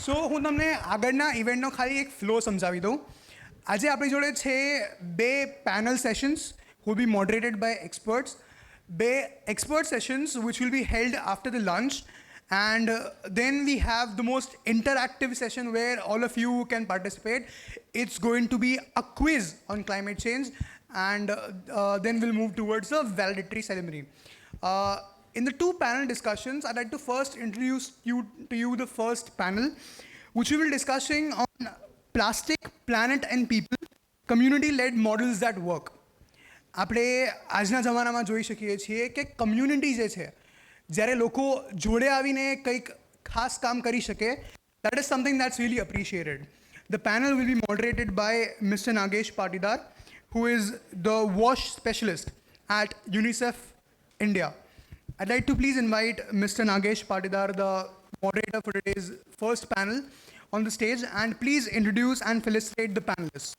સો હું તમને આગળના ઇવેન્ટનો ખાલી એક ફ્લો સમજાવી દઉં. આજે આપણી જોડે છે બે panel sessions who will be moderated by experts. બે expert sessions which will be held after the lunch, and then we have the most interactive session where all of you can participate. It's going to be a quiz on climate change, and then we'll move towards the valedictory ceremony. In the two panel discussions, I'd like to first introduce you the first panel, which we will be discussing on plastic, planet and people, community-led models that work. આપણે આજના જમાનામાં જોઈ શકીએ છીએ કે community જે છે, જ્યારે લોકો જોડે આવીને કંઈક ખાસ કામ કરી શકે, that is something that's really appreciated. The panel will be moderated by Mr. Nagesh Patidar, who is the WASH specialist at UNICEF India. I'd like to please invite Mr. Nagesh Patidar, the moderator for today's first panel, on the stage, and please introduce and felicitate the panelists.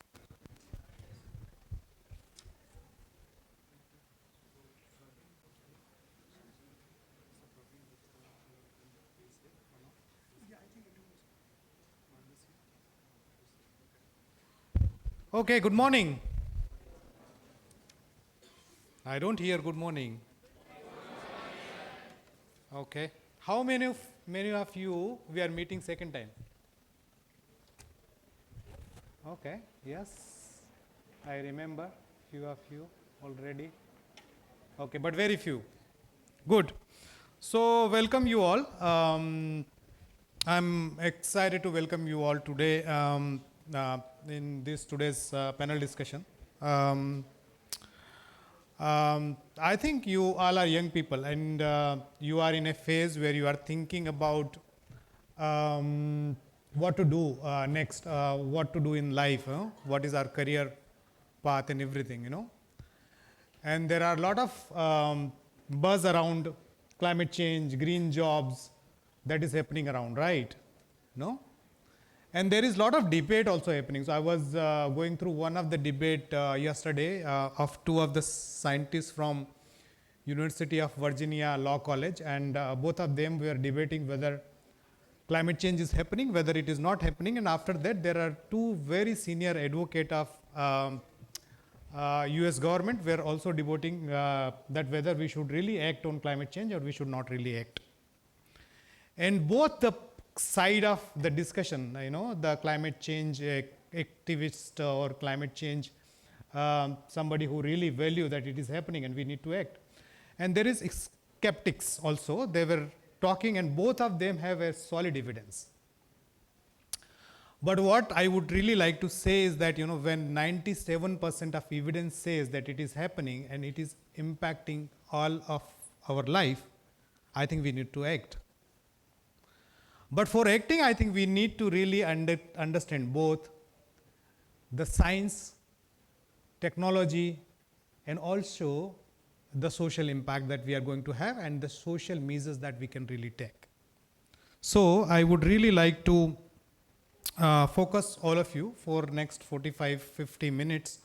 Okay, good morning. I don't hear good morning. Okay. How many of you we are meeting second time? Okay. Yes. I remember few of you already. Okay, but very few. Good. So welcome you all. I'm excited to welcome you all today. In this today's panel discussion. I think you all are young people, and you are in a phase where you are thinking about what to do next, what to do in life, what is our career path and everything, And there are a lot of buzz around climate change, green jobs that is happening around, right? No? And there is a lot of debate also happening. So I was going through one of the debate yesterday of two of the scientists from University of Virginia Law College, and both of them were debating whether climate change is happening, whether it is not happening. And after that, there are two very senior advocates of US government were also debating that whether we should really act on climate change or we should not really act. And both the side of the discussion, the climate change activist or climate change, somebody who really value that it is happening and we need to act. And there is skeptics also, they were talking, and both of them have a solid evidence. But what I would really like to say is that, when 97% of evidence says that it is happening and it is impacting all of our life, I think we need to act. But for acting, I think we need to really understand both the science, technology, and also the social impact that we are going to have and the social measures that we can really take. So I would really like to focus all of you for next 45-50 minutes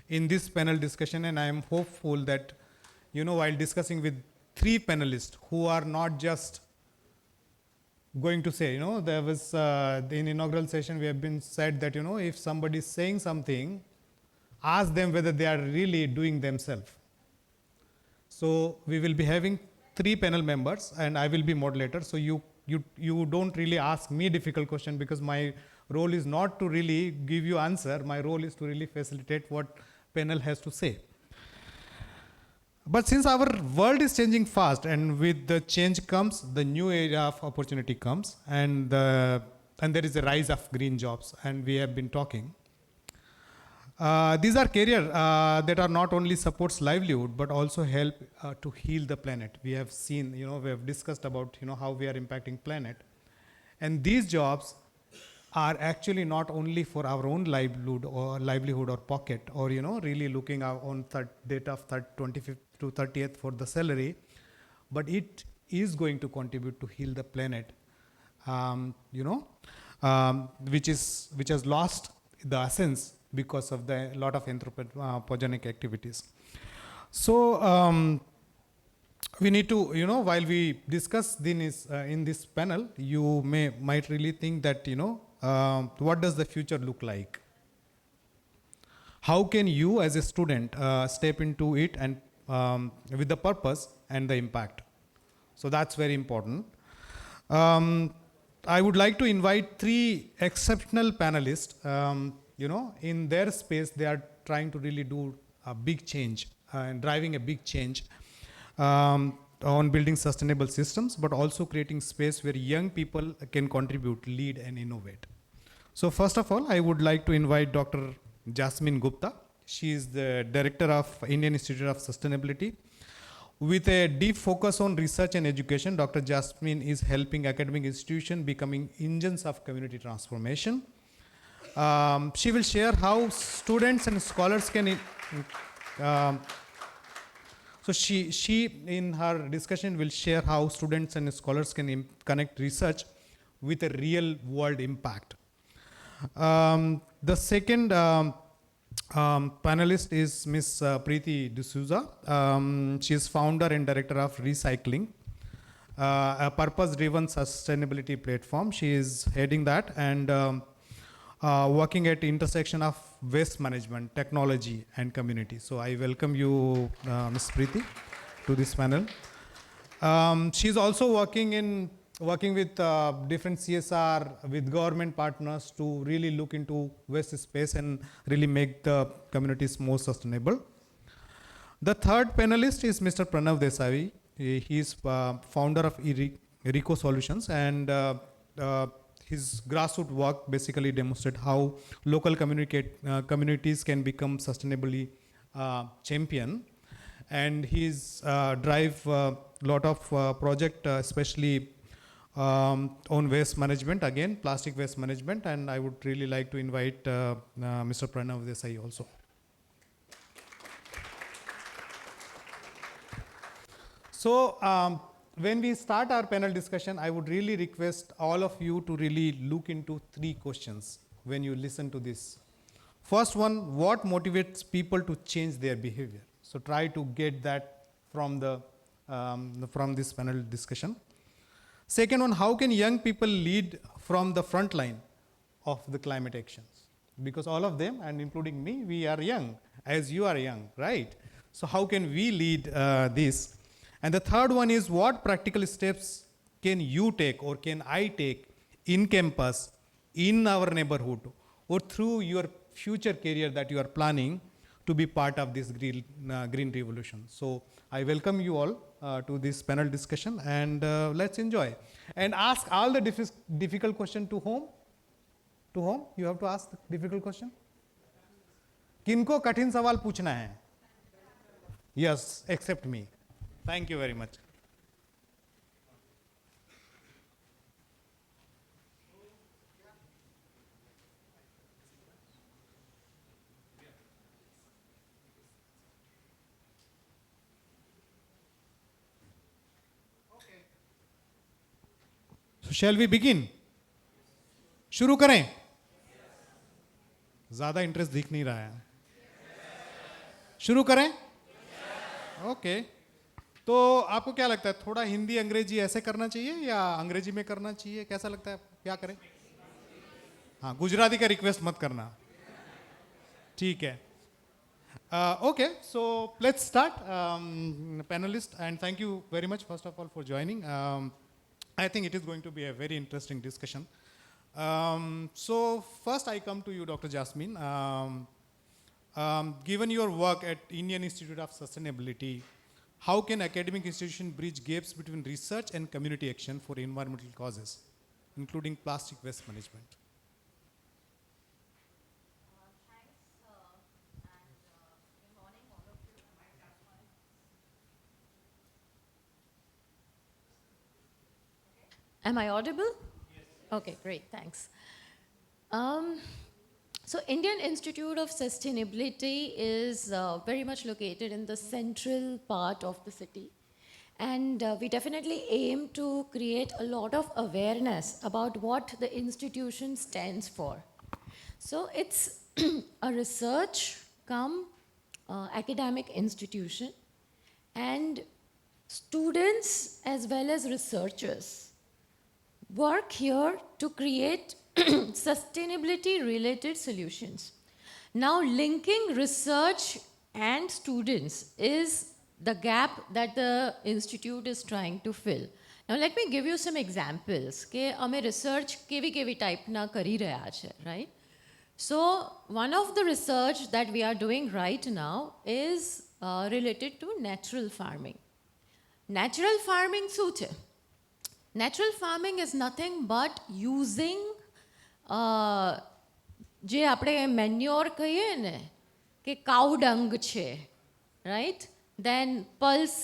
in this panel discussion, and I am hopeful that, while discussing with three panelists who are not just going to say, there was in inaugural session we have been said that, if somebody is saying something, ask them whether they are really doing themselves. So we will be having three panel members and I will be moderator. So you don't really ask me difficult question, because my role is not to really give you answer. My role is to really facilitate what panel has to say. But since our world is changing fast, and with the change comes the new area of opportunity comes, and there is a rise of green jobs, and we have been talking. These are career that are not only supports livelihood but also help to heal the planet. We have seen, we have discussed about how we are impacting planet, and these jobs are actually not only for our own livelihood or pocket, or really looking on date of 25th to 30th for the salary, but it is going to contribute to heal the planet, which has lost the essence because of the lot of anthropogenic activities. So we need to, while we discuss in this panel, you might really think that, what does the future look like? How can you as a student step into it and with the purpose and the impact? So that's very important. I would like to invite three exceptional panelists. In their space, they are trying to really do a big change and driving a big change on building sustainable systems, but also creating space where young people can contribute, lead, and innovate. So first of all, I would like to invite Dr. Jasmine Gupta. She is the director of Indian Institute of Sustainability. With a deep focus on research and education, Dr. Jasmine is helping academic institutions becoming engines of community transformation. She will share how students and scholars can. So she in her discussion will share how students and scholars can connect research with a real world impact. The second panelist is Ms. Preeti D'Souza. She is founder and director of Recycling, a purpose-driven sustainability platform. She is heading that and working at the intersection of waste management, technology, and community. So I welcome you, Ms. Preeti, to this panel. She's also working with different CSR, with government partners to really look into waste space and really make the communities more sustainable. The third panelist is Mr. Pranav Desai. He is founder of Eco Solutions, and his grassroots work basically demonstrate how local communities can become sustainably champion. And he's drive a lot of project, especially on waste management, again, plastic waste management, and I would really like to invite Mr. Pranav Desai also. So when we start our panel discussion, I would really request all of you to really look into three questions when you listen to this. First one, what motivates people to change their behavior? So try to get that from this panel discussion. Second one, how can young people lead from the front line of the climate actions? Because all of them, and including me, we are young, as you are young, right? So how can we lead this? And the third one is, what practical steps can you take or can I take in campus, in our neighborhood, or through your future career that you are planning to be part of this green revolution? So I welcome you all to this panel discussion, and let's enjoy. And ask all the difficult question to whom? To whom? You have to ask the difficult question? किनको कठिन सवाल पूछना है? Yes, except me. Thank you very much. So shall we begin? शुरू करें? ज्यादा interest दिख नहीं रहा है. शुरू करें? ओके. तो आपको क्या लगता है, थोड़ा हिंदी अंग्रेजी ऐसे करना चाहिए या अंग्रेजी में करना चाहिए? कैसा लगता है, क्या करें? हाँ, गुजराती का रिक्वेस्ट मत करना. ठीक है. Okay, so let's start, panelists, and thank you very much, first of all, for joining. I think it is going to be a very interesting discussion. So first I come to you, Dr. Jasmine. Given your work at Indian Institute of Sustainability, how can academic institutions bridge gaps between research and community action for environmental causes, including plastic waste management? Am I audible? Yes. Okay, great, thanks. So Indian Institute of Sustainability is very much located in the central part of the city. And we definitely aim to create a lot of awareness about what the institution stands for. So it's a research cum academic institution, and students as well as researchers work here to create sustainability related solutions. Now, linking research and students is the gap that the institute is trying to fill. Now, let me give you some examples કે અમે research કેવી ટાઈપના કરી રહ્યા છે, right? So, one of the research that we are doing right now is related to natural farming. Natural farming શું છે? Natural farming is nothing but using જે આપણે મેન્યોર કહીએ ને કે કાઉ ડંગ છે, રાઈટ, દેન પલ્સ,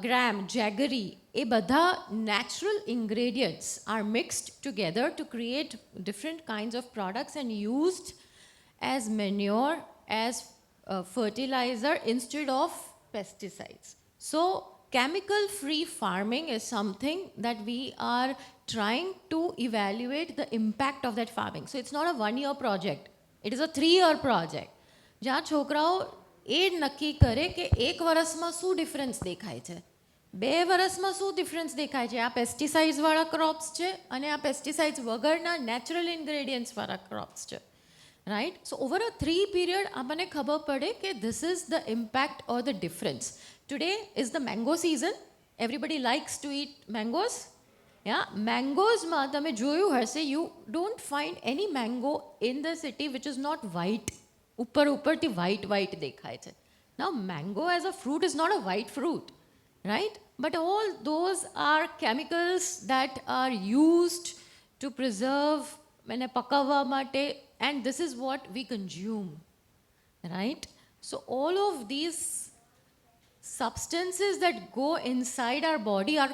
ગ્રામ, જેગરી, એ બધા natural ingredients are mixed together to create different kinds of products and used as manure, as fertilizer instead of pesticides. So, chemical free farming is something that we are trying to evaluate the impact of that farming. So, it's not a 1-year project, it is a 3-year project. જ્યાં છોકરાઓ એ નક્કી કરે કે 1 વર્ષમાં શું difference દેખાય છે, 2 વર્ષમાં શું ડિફરન્સ દેખાય છે, આ પેસ્ટિસાઇડ્સવાળા ક્રોપ્સ છે અને આ પેસ્ટિસાઇડ્સ વગરના નેચરલ ઇન્ગ્રેડિયન્ટ્સવાળા ક્રોપ્સ છે, right. So over a 3 period આપણને ખબર પડે કે this is the impact or the difference. Today is the mango season. Everybody likes to eat mangoes. Yeah, mangoes ma તમે જોયું હશે, you don't find any mango in the city which is not white. ઉપરથી white દેખાય છે. Now, mango as a fruit is not a white fruit, right? But all those are chemicals that are used to preserve અને પકાવવા માટે, and this is what we consume, right? So, all of these substances that go inside our body are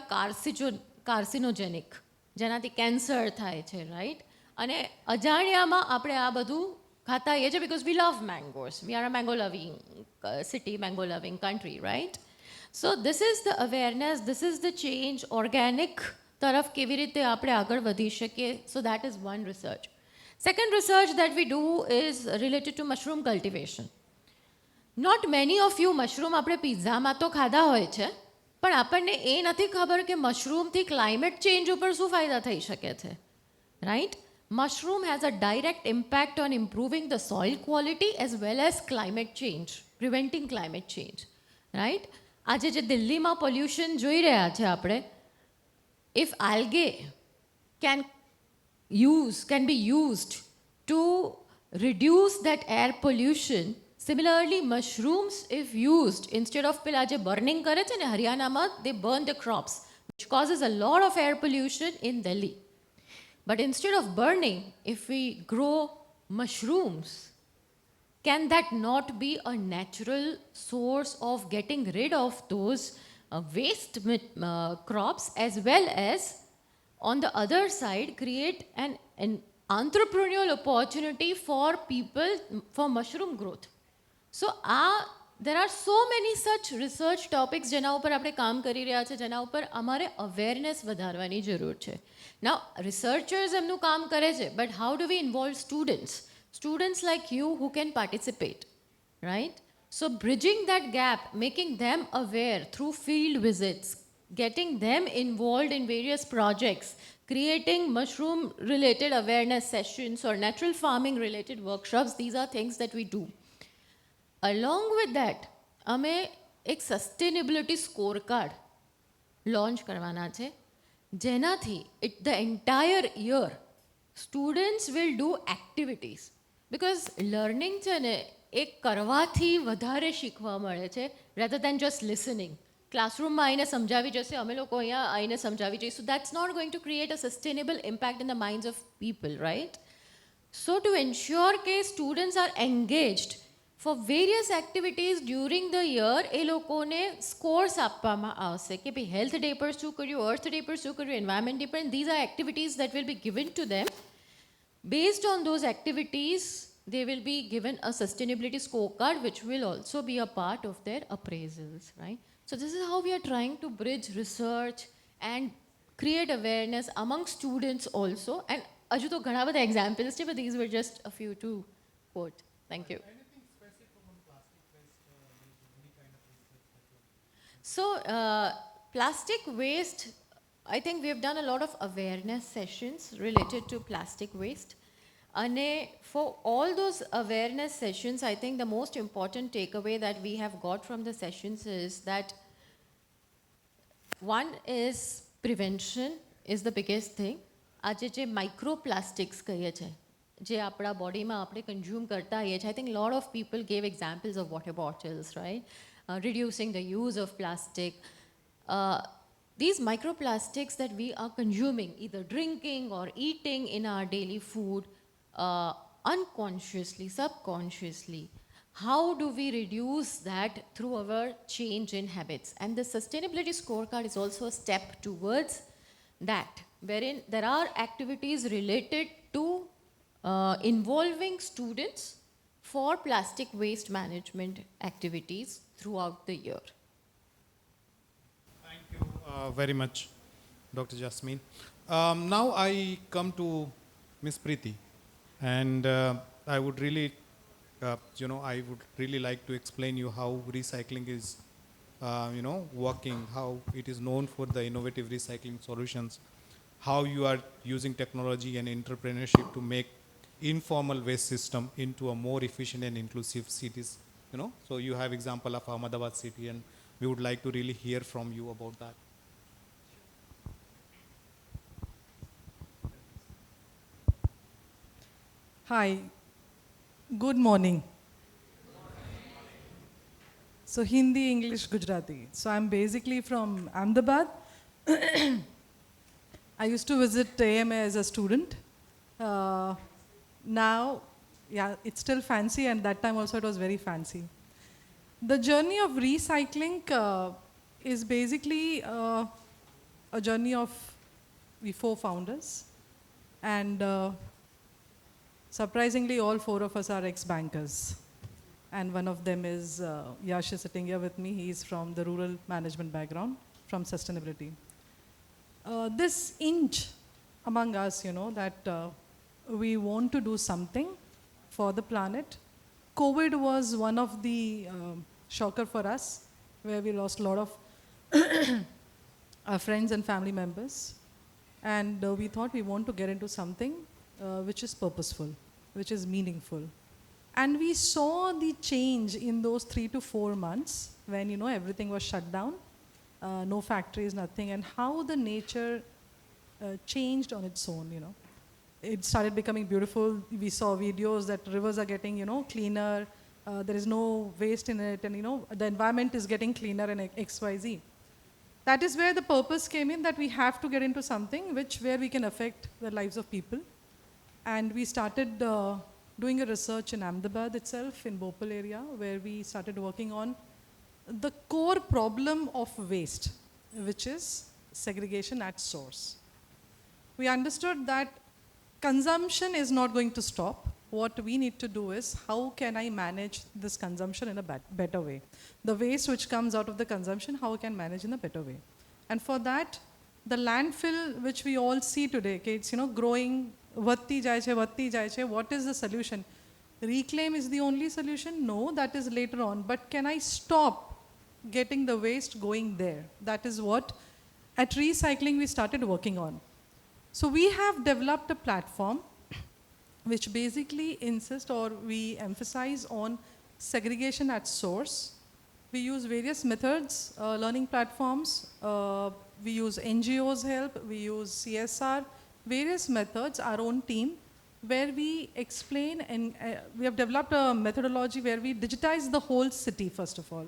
carcinogenic, જેનાથી cancer થાય છે, right. અને અજાણ્યામાં આપણે આ બધું ખાતા હોઈએ છીએ because we love mangoes. We are a mango loving city, mango loving country, right? So this is the awareness, this is the change, organic તરફ કેવી રીતે આપણે આગળ વધી શકીએ. So that is one research. Second research that we do is related to mushroom cultivation. Not many of you mushroom આપણે પિઝામાં તો ખાધા હોય છે, પણ આપણને એ નથી ખબર કે મશરૂમથી ક્લાઇમેટ ચેન્જ ઉપર શું ફાયદા થઈ શકે છે, right. Mushroom has a direct impact on improving the soil quality as well as climate change, preventing climate change, right? આજે જે દિલ્હીમાં પોલ્યુશન જોઈ રહ્યા છે આપણે, if algae can be used to reduce that air pollution, similarly mushrooms if used instead of પેલા જે burning કરે છે ને હરિયાણામાં, they burn the crops which causes a lot of air pollution in Delhi. But instead of burning, if we grow mushrooms, can that not be a natural source of getting rid of those waste crops, as well as on the other side create an entrepreneurial opportunity for people for mushroom growth? So there are so many such research topics જેના ઉપર આપણે કામ કરી રહ્યા છે, જેના ઉપર અમારે અવેરનેસ વધારવાની જરૂર છે. Now, researchers એમનું કામ કરે છે, but how do we involve students? Students like you who can participate, right? So bridging that gap, making them aware through field visits, getting them involved in various projects, creating mushroom related awareness sessions or natural farming related workshops, these are things that we do. Along with that, અમે એક sustainability score card launch કરવાના છે, જેનાથી the entire year students will do activities, because learning છે ને એ કરવાથી વધારે શીખવા મળે છે rather than just listening. ક્લાસરૂમમાં આવીને સમજાવી જશે, અમે લોકો અહીંયા આવીને સમજાવી જઈશું, that's not going to create a sustainable impact in the minds of people, right? So to ensure that students are engaged for various activities during the year, એ લોકોને સ્કોર્સ આપવામાં આવશે કે ભાઈ હેલ્થ ડે પર શું કર્યું, અર્થ ડે પર શું કર્યું, એન્વાયરમેન્ટ ડે પર, and these are activities that will be given to them. Based on those activities, they will be given a sustainability scorecard which will also be a part of their appraisals, right? So this is how we are trying to bridge research and create awareness among students also. And હજુ તો ઘણા બધા examples છે, but these were just a few to quote. Thank you. So, plastic waste, I think we have done a lot of awareness sessions related to plastic waste. And for all those awareness sessions, I think the most important takeaway that we have got from the sessions is that one is prevention is the biggest thing. આજે જે microplastics કહીએ છે જે આપણા બોડીમાં આપણે consume કરતા હોઈએ છીએ, I think a lot of people gave examples of water bottles, right? Reducing the use of plastic. These microplastics that we are consuming, either drinking or eating in our daily food, unconsciously, subconsciously, how do we reduce that through our change in habits? And the sustainability scorecard is also a step towards that, wherein there are activities related to involving students for plastic waste management activities throughout the year. Thank you very much, Dr. Jasmine. Now I come to Ms. Preeti, and I would really, I would really like to explain you how recycling is, working, how it is known for the innovative recycling solutions, how you are using technology and entrepreneurship to make informal waste system into a more efficient and inclusive cities. So you have example of Ahmedabad city, and we would like to really hear from you about that. Hi, good morning. So Hindi, English, Gujarati. So I'm basically from Ahmedabad. I used to visit AMA as a student. Now, yeah, it's still fancy, and that time also it was very fancy. The journey of recycling is basically a journey of we 4 founders, and surprisingly, all 4 of us are ex-bankers. And one of them is Yash is sitting here with me. He's from the rural management background, from sustainability. This inch among us, that we want to do something for the planet. COVID was one of the shocker for us, where we lost a lot of our friends and family members. And we thought we want to get into something which is purposeful, which is meaningful. And we saw the change in those 3 to 4 months when, everything was shut down, no factories, nothing, and how the nature changed on its own, It started becoming beautiful. We saw videos that rivers are getting, cleaner, there is no waste in it, and, the environment is getting cleaner and XYZ. That is where the purpose came in, that we have to get into something where we can affect the lives of people. And we started doing a research in Ahmedabad itself, in Bhopal area, where we started working on the core problem of waste, which is segregation at source. We understood that consumption is not going to stop. What we need to do is, how can I manage this consumption in a better way? The waste which comes out of the consumption, how I can manage in a better way? And for that, the landfill which we all see today, it's growing, vatti jai chhe, what is the solution? Reclaim is the only solution? No, that is later on. But can I stop getting the waste going there? That is what at recycling we started working on. So we have developed a platform which basically insists, or we emphasize on segregation at source. We use various methods, learning platforms, we use NGOs help, we use CSR, various methods, our own team, where we explain, and we have developed a methodology where we digitize the whole city first of all.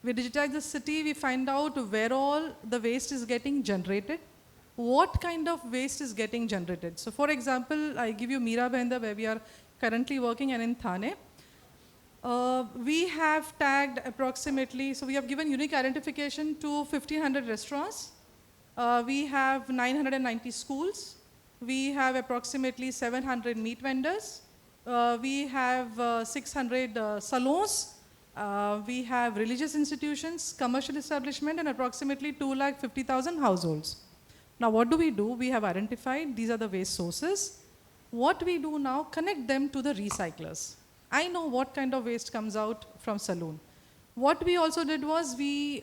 We digitize the city, we find out where all the waste is getting generated, what kind of waste is getting generated. So for example, I give you Meera Bhayandar, where we are currently working, and in Thane. We have tagged approximately, so we have given unique identification to 1,500 restaurants. We have 990 schools. We have approximately 700 meat vendors. We have 600 salons. We have religious institutions, commercial establishment, and approximately 250,000 households. Now what do? We have identified these are the waste sources. What we do now, connect them to the recyclers. I know what kind of waste comes out from saloon. What we also did was we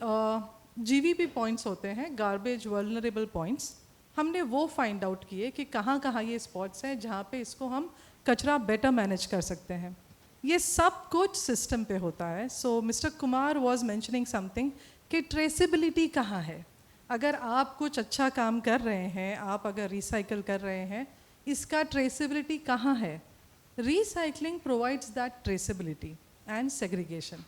GVP points होते हैं, garbage vulnerable points. हमने वो find out किए कि कहाँ कहाँ ये spots हैं जहाँ पे इसको हम कचरा बेटर मैनेज कर सकते हैं. ये सब कुछ सिस्टम पे होता है. So mister Kumar was mentioning something कि ट्रेसिबिलिटी कहाँ है. अगर आप कुछ अच्छा काम कर रहे हैं, आप अगर रिसाइकल कर रहे हैं, इसका ट्रेसिबिलिटी कहाँ है. Recycling provides that traceability and segregation.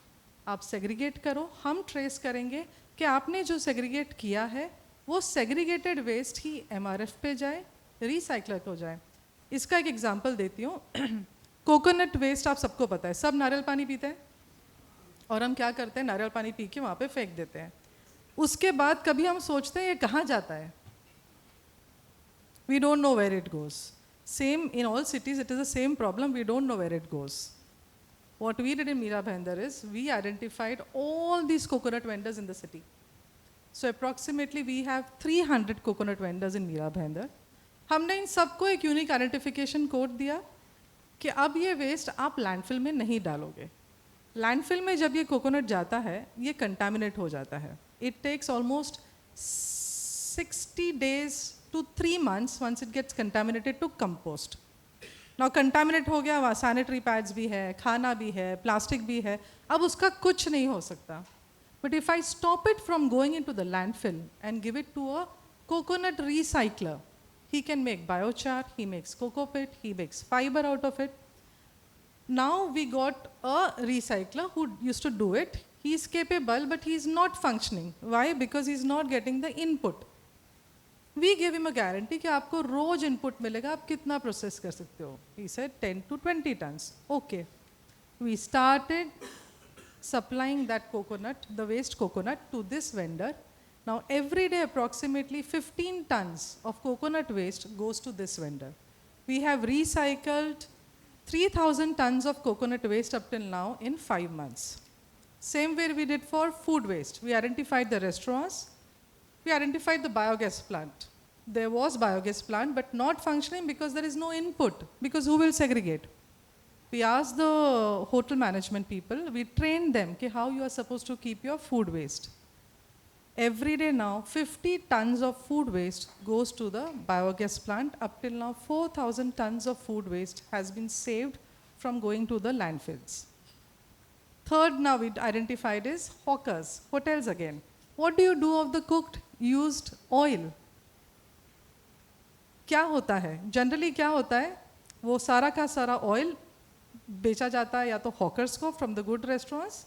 आप सेग्रीगेट करो, हम ट्रेस करेंगे कि आपने जो सेग्रीगेट किया है वो सेग्रीगेटेड वेस्ट ही MRF पे जाए, रिसाइकलर को जाए. इसका एक एग्जांपल देती हूँ. कोकोनट वेस्ट आप सबको पता है, सब नारियल पानी पीते हैं और हम क्या करते हैं, नारियल पानी पी के वहाँ पे फेंक देते हैं. उसके बाद कभी हम सोचते हैं ये कहाँ जाता है. We don't know where it goes. Same in all cities it is the same problem. We don't know where it goes. What we did in Meera Bhayandar is we identified all these coconut vendors in the city. So approximately we have 300 coconut vendors in Meera Bhayandar. हमने इन सबको एक unique identification code दिया कि अब ये waste आप landfill में नहीं डालोगे. लैंडफिल में जब ये कोकोनट जाता है ये कंटामिनेट हो जाता है. It takes almost 60 days to 3 months once it gets contaminated to compost. Now contaminate हो गया, वहाँ सैनिटरी पैड्स भी है, खाना भी है, प्लास्टिक भी है, अब उसका कुछ नहीं हो सकता. But if I stop it from going into the landfill and give it to a coconut recycler, he can make biochar, he makes coco pit, he makes fiber out of it. Now we got a recycler who used to do it. He is capable but he is not functioning. Why? Because he is not getting the input. We gave him a guarantee कि आपको रोज input मिलेगा, आप कितना process कर सकते हो. He said 10 to 20 tons. Okay. We started supplying that coconut, the waste coconut, to this vendor. Now every day approximately 15 tons of coconut waste goes to this vendor. We have recycled 3,000 tons of coconut waste up till now in 5 months. Same way we did for food waste. We identified the restaurants. We identified the biogas plant. There was biogas plant but not functioning because there is no input, because who will segregate? We asked the hotel management people, we trained them कि how you are supposed to keep your food waste. Every day now 50 tons of food waste goes to the biogas plant. Up till now 4,000 tons of food waste has been saved from going to the landfills. Third now we identified is hawkers, hotels again. What do you do of the cooked used oil? क्या होता है generally, क्या होता है, वो सारा का सारा ऑयल बेचा जाता है या तो हॉकर्स को from the good restaurants.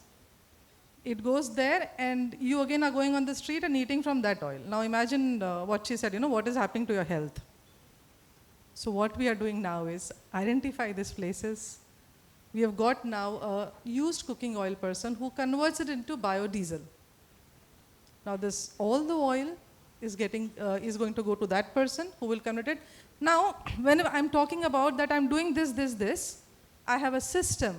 It goes there and you again are going on the street and eating from that oil. Now imagine what she said, you know, what is happening to your health. So what we are doing now is identify these places. We have got now a used cooking oil person who converts it into biodiesel. Now this, all the oil is going to go to that person who will convert it. Now when I'm talking about that I'm doing this, I have a system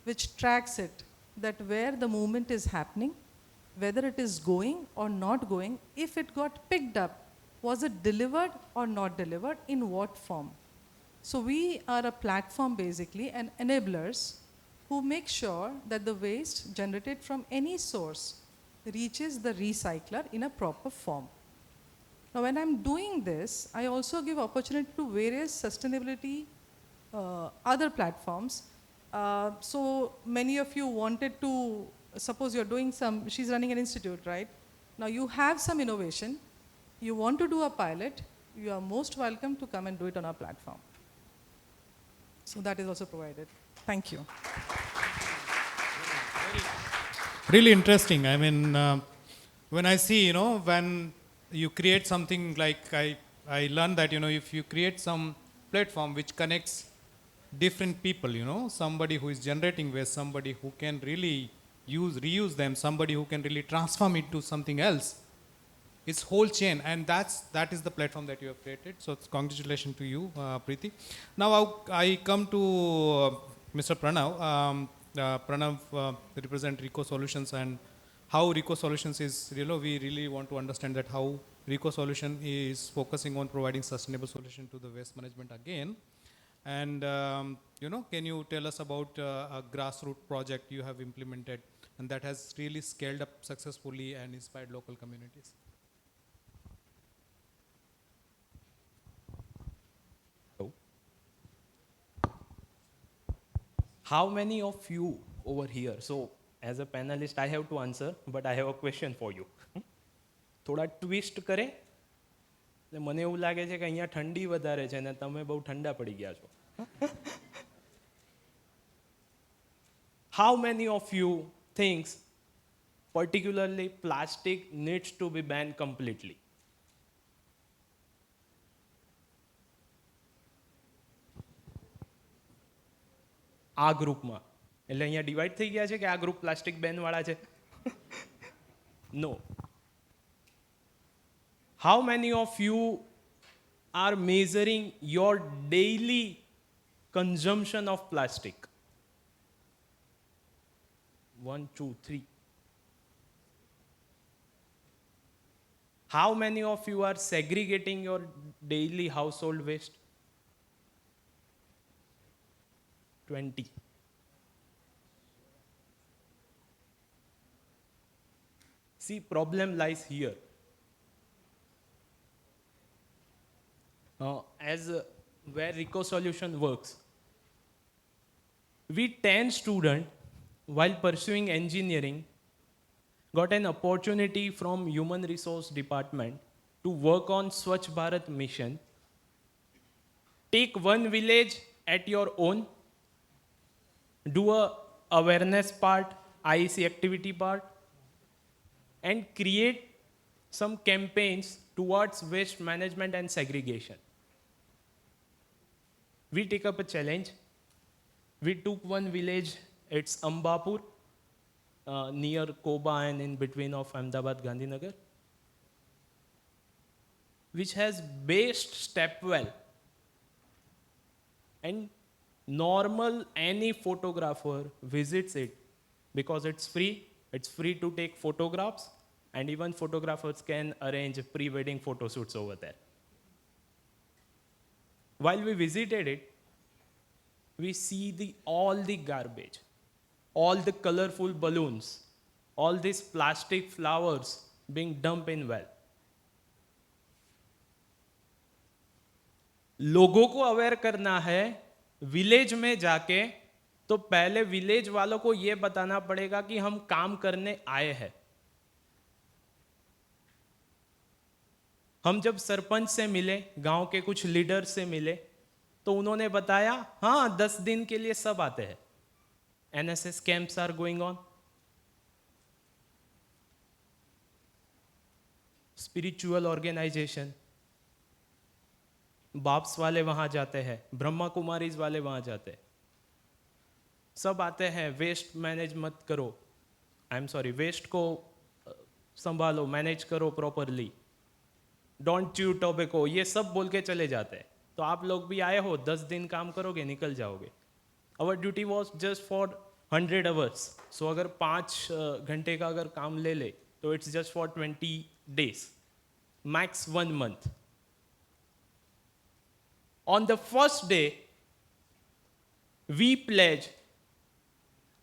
which tracks it, that where the movement is happening, whether it is going or not going, if it got picked up, was it delivered or not delivered, in what form. So we are a platform basically and enablers who make sure that the waste generated from any source reaches the recycler in a proper form. Now when I'm doing this, I also give opportunity to various sustainability other platforms. So many of you wanted to, suppose you're doing some, she's running an institute, right? Now you have some innovation, you want to do a pilot, you are most welcome to come and do it on our platform. So that is also provided. Thank you. Really interesting. I mean, when I see, you know, when you create something like, I learned that, you know, if you create some platform which connects different people, you know, somebody who is generating waste, somebody who can really reuse them, somebody who can really transform it to something else. It's whole chain, and that is the platform that you have created. So it's congratulations to you, Preeti. Now I come to Mr. Pranav. Pranav represent Rico Solutions, and how Rico Solutions is, you know, we really want to understand that how Rico Solution is focusing on providing sustainable solution to the waste management again. And you know, can you tell us about a grassroots project you have implemented and that has really scaled up successfully and inspired local communities. Hello. How many of you over here? So, as a panelist, I have to answer, but I have a question for you. થોડા twist કરે એટલે મને એવું લાગે છે કે અહીંયા ઠંડી વધારે છે ને તમે બહુ ઠંડા પડી ગયા છો. How many of you thinks particularly plastic needs to be banned completely? આ ગ્રુપમાં એટલે અહીંયા ડિવાઈડ થઈ ગયા છે કે આ ગ્રુપ પ્લાસ્ટિક બેન વાળા છે. નો. How many of you are measuring your daily consumption of plastic? 1, 2, 3. How many of you are segregating your daily household waste? 20. See, problem lies here. Where Rico Solution works, we 10 students, while pursuing engineering, got an opportunity from Human Resource Department to work on Swachh Bharat mission. Take one village at your own, do a awareness part, IEC activity part, and create some campaigns towards waste management and segregation. We take up a challenge. We took one village, it's Ambapur, near Koba and in between of Ahmedabad, Gandhinagar, which has based step well. And normal, any photographer visits it because it's free to take photographs, and even photographers can arrange pre-wedding photo shoots over there. While we visited it, we see all the garbage, all the colorful balloons, all these plastic flowers being dumped in well. लोगों को aware करना है village में जाके, तो पहले village वालों को यह बताना पड़ेगा कि हम काम करने आए हैं. हम जब सरपंच से मिले, गांव के कुछ लीडर से मिले, तो उन्होंने बताया हाँ 10 दिन के लिए सब आते हैं. NSS camps are going on. Spiritual organization, बाप्स वाले वहां जाते हैं, ब्रह्मा कुमारीज वाले वहां जाते हैं, सब आते हैं. वेस्ट मैनेज मत करो, वेस्ट को संभालो, मैनेज करो प्रॉपरली, डोंट च्यू टोबैको, ये सब बोल के चले जाते हैं. तो आप लोग भी आए हो, 10 दिन काम करोगे, निकल जाओगे. Our duty was just for 100 hours. सो अगर 5 घंटे का अगर काम ले ले तो it's just for 20 days, max 1 month. On the first day, we pledge,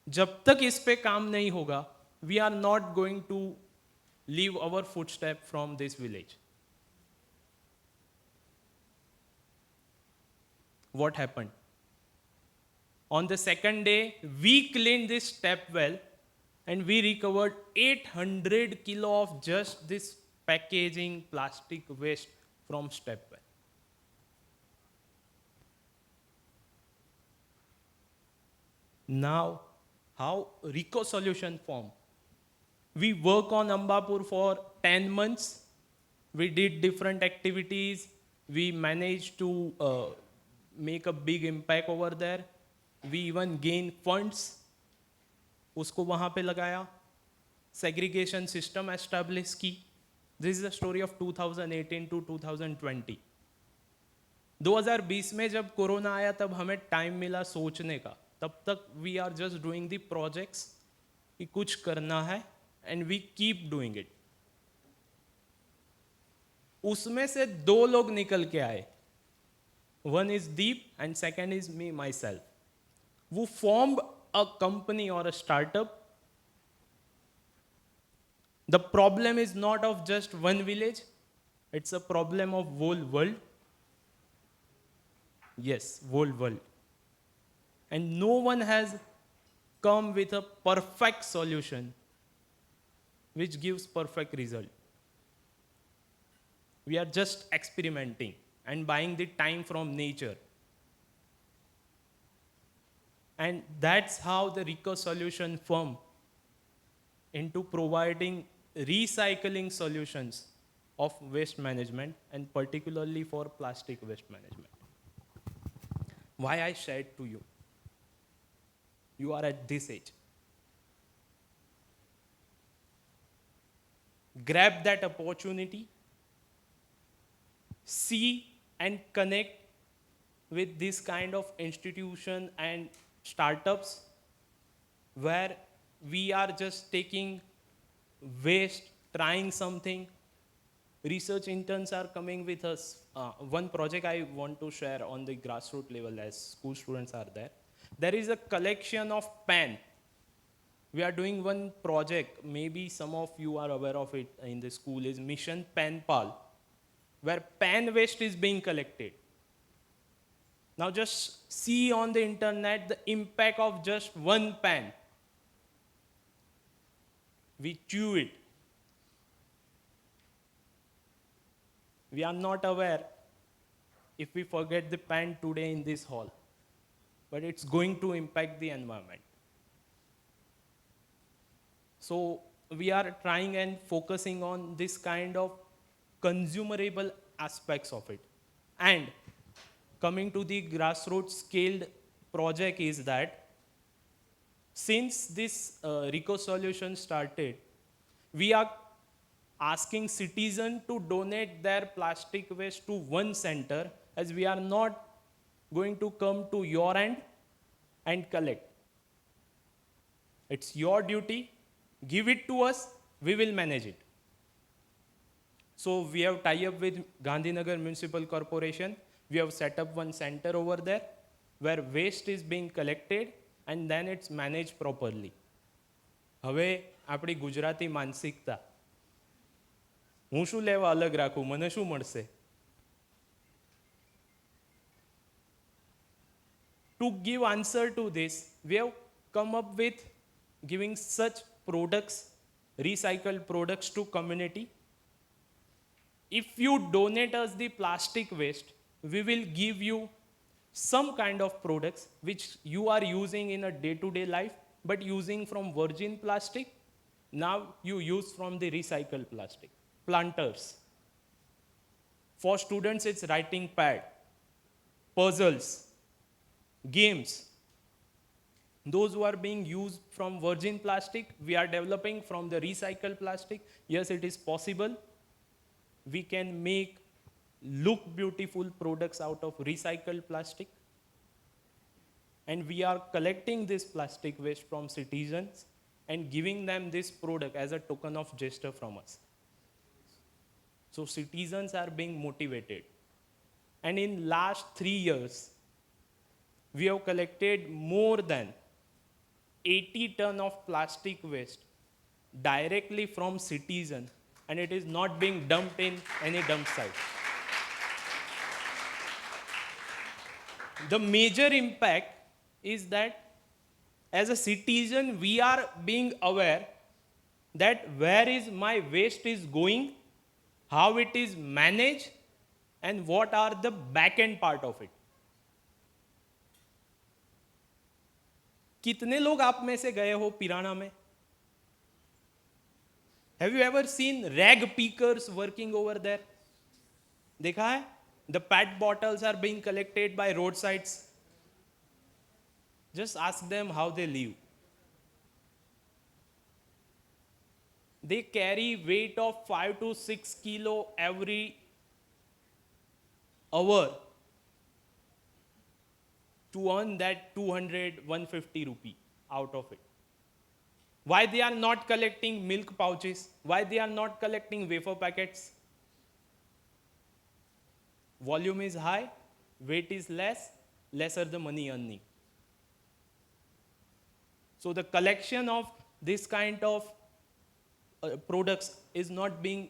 जब तक इस पे काम नहीं होगा, we are not going to leave our footstep from this village. What happened? On the second day, we cleaned this step well and we recovered 800 kilo of just this packaging plastic waste from step well. Now, how Rico Solution formed? We work on Ambapur for 10 months. We did different activities. We managed to make a big impact over there. We even gained funds. उसको वहाँ पे लगाया. Segregation system established की. This is the story of 2018 to 2020. 2020 में जब corona आया तब हमें टाइम मिला सोचने का. तब तक we are just doing the projects कि कुछ करना है and we keep doing it. उसमें से 2 लोग निकल के आए. One is Deep and second is me, myself. Who formed a company or a startup The problem is not of just one village, it's a problem of whole world. Yes, whole world. And no one has come with a perfect solution which gives perfect result. We are just experimenting and buying the time from nature. And that's how the Rico Solution firm into providing recycling solutions of waste management, and particularly for plastic waste management. Why I shared to you? You are at this age. Grab that opportunity, see and connect with this kind of institution and startups where we are just taking waste, trying something. Research interns are coming with us. One project I want to share on the grassroots level as school students are there. There is a collection of pen. We are doing one project, maybe some of you are aware of it in the school, is Mission Pen Pal, where pen waste is being collected. Now just see on the internet the impact of just one pen. We chew it. We are not aware if we forget the pen today in this hall, but it's going to impact the environment. So we are trying and focusing on this kind of consumerable aspects of it. And coming to the grassroots scaled project is that since this Rico Solution started, we are asking citizens to donate their plastic waste to one center, as we are not going to come to your end and collect. It's your duty. Give it to us, we will manage it. So we have tied up with Gandhinagar Municipal Corporation. We have set up one center over there where waste is being collected and then it's managed properly. હવે આપણી ગુજરાતી માનસિકતા, હું શું લેવા અલગ રાખું, મને શું મળશે? To give answer to this, we have come up with giving such products, recycled products to community. If you donate us the plastic waste, we will give you some kind of products which you are using in a day-to-day life, but using from virgin plastic, now you use from the recycled plastic. Planters. For students, it's writing pad, puzzles, games. Those who are being used from virgin plastic, we are developing from the recycled plastic. Yes, it is possible. We can make look beautiful products out of recycled plastic. And we are collecting this plastic waste from citizens and giving them this product as a token of gesture from us. So citizens are being motivated. And in last 3 years, we have collected more than 80 ton of plastic waste directly from citizens, and it is not being dumped in any dump site. The major impact is that as a citizen, we are being aware that where is my waste is going, how it is managed, and what are the back end part of it. कितने लोग आप में से गए हो पिराना में? Have you ever seen rag pickers working over there? देखा है? The PET bottles are being collected by roadsides. Just ask them how they live. They carry weight of 5 to 6 kilo every hour to earn that 200, 150 rupee out of it. Why they are not collecting milk pouches? Why they are not collecting wafer packets? Volume is high, weight is less, lesser the money earning. So the collection of this kind of products is not being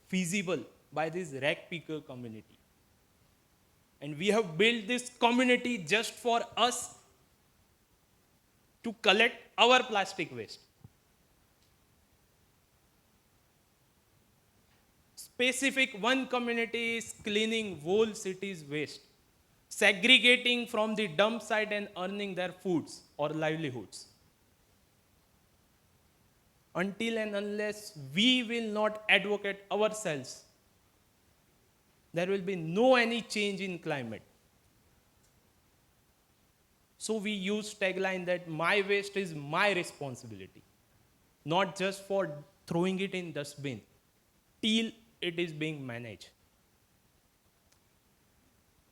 feasible by this rag picker community. And we have built this community just for us to collect our plastic waste. Specific one community is cleaning whole city's waste, segregating from the dump site and earning their foods or livelihoods. Until and unless we will not advocate ourselves, there will be no any change in climate. So we use tagline that my waste is my responsibility, not just for throwing it in dustbin, till it is being managed.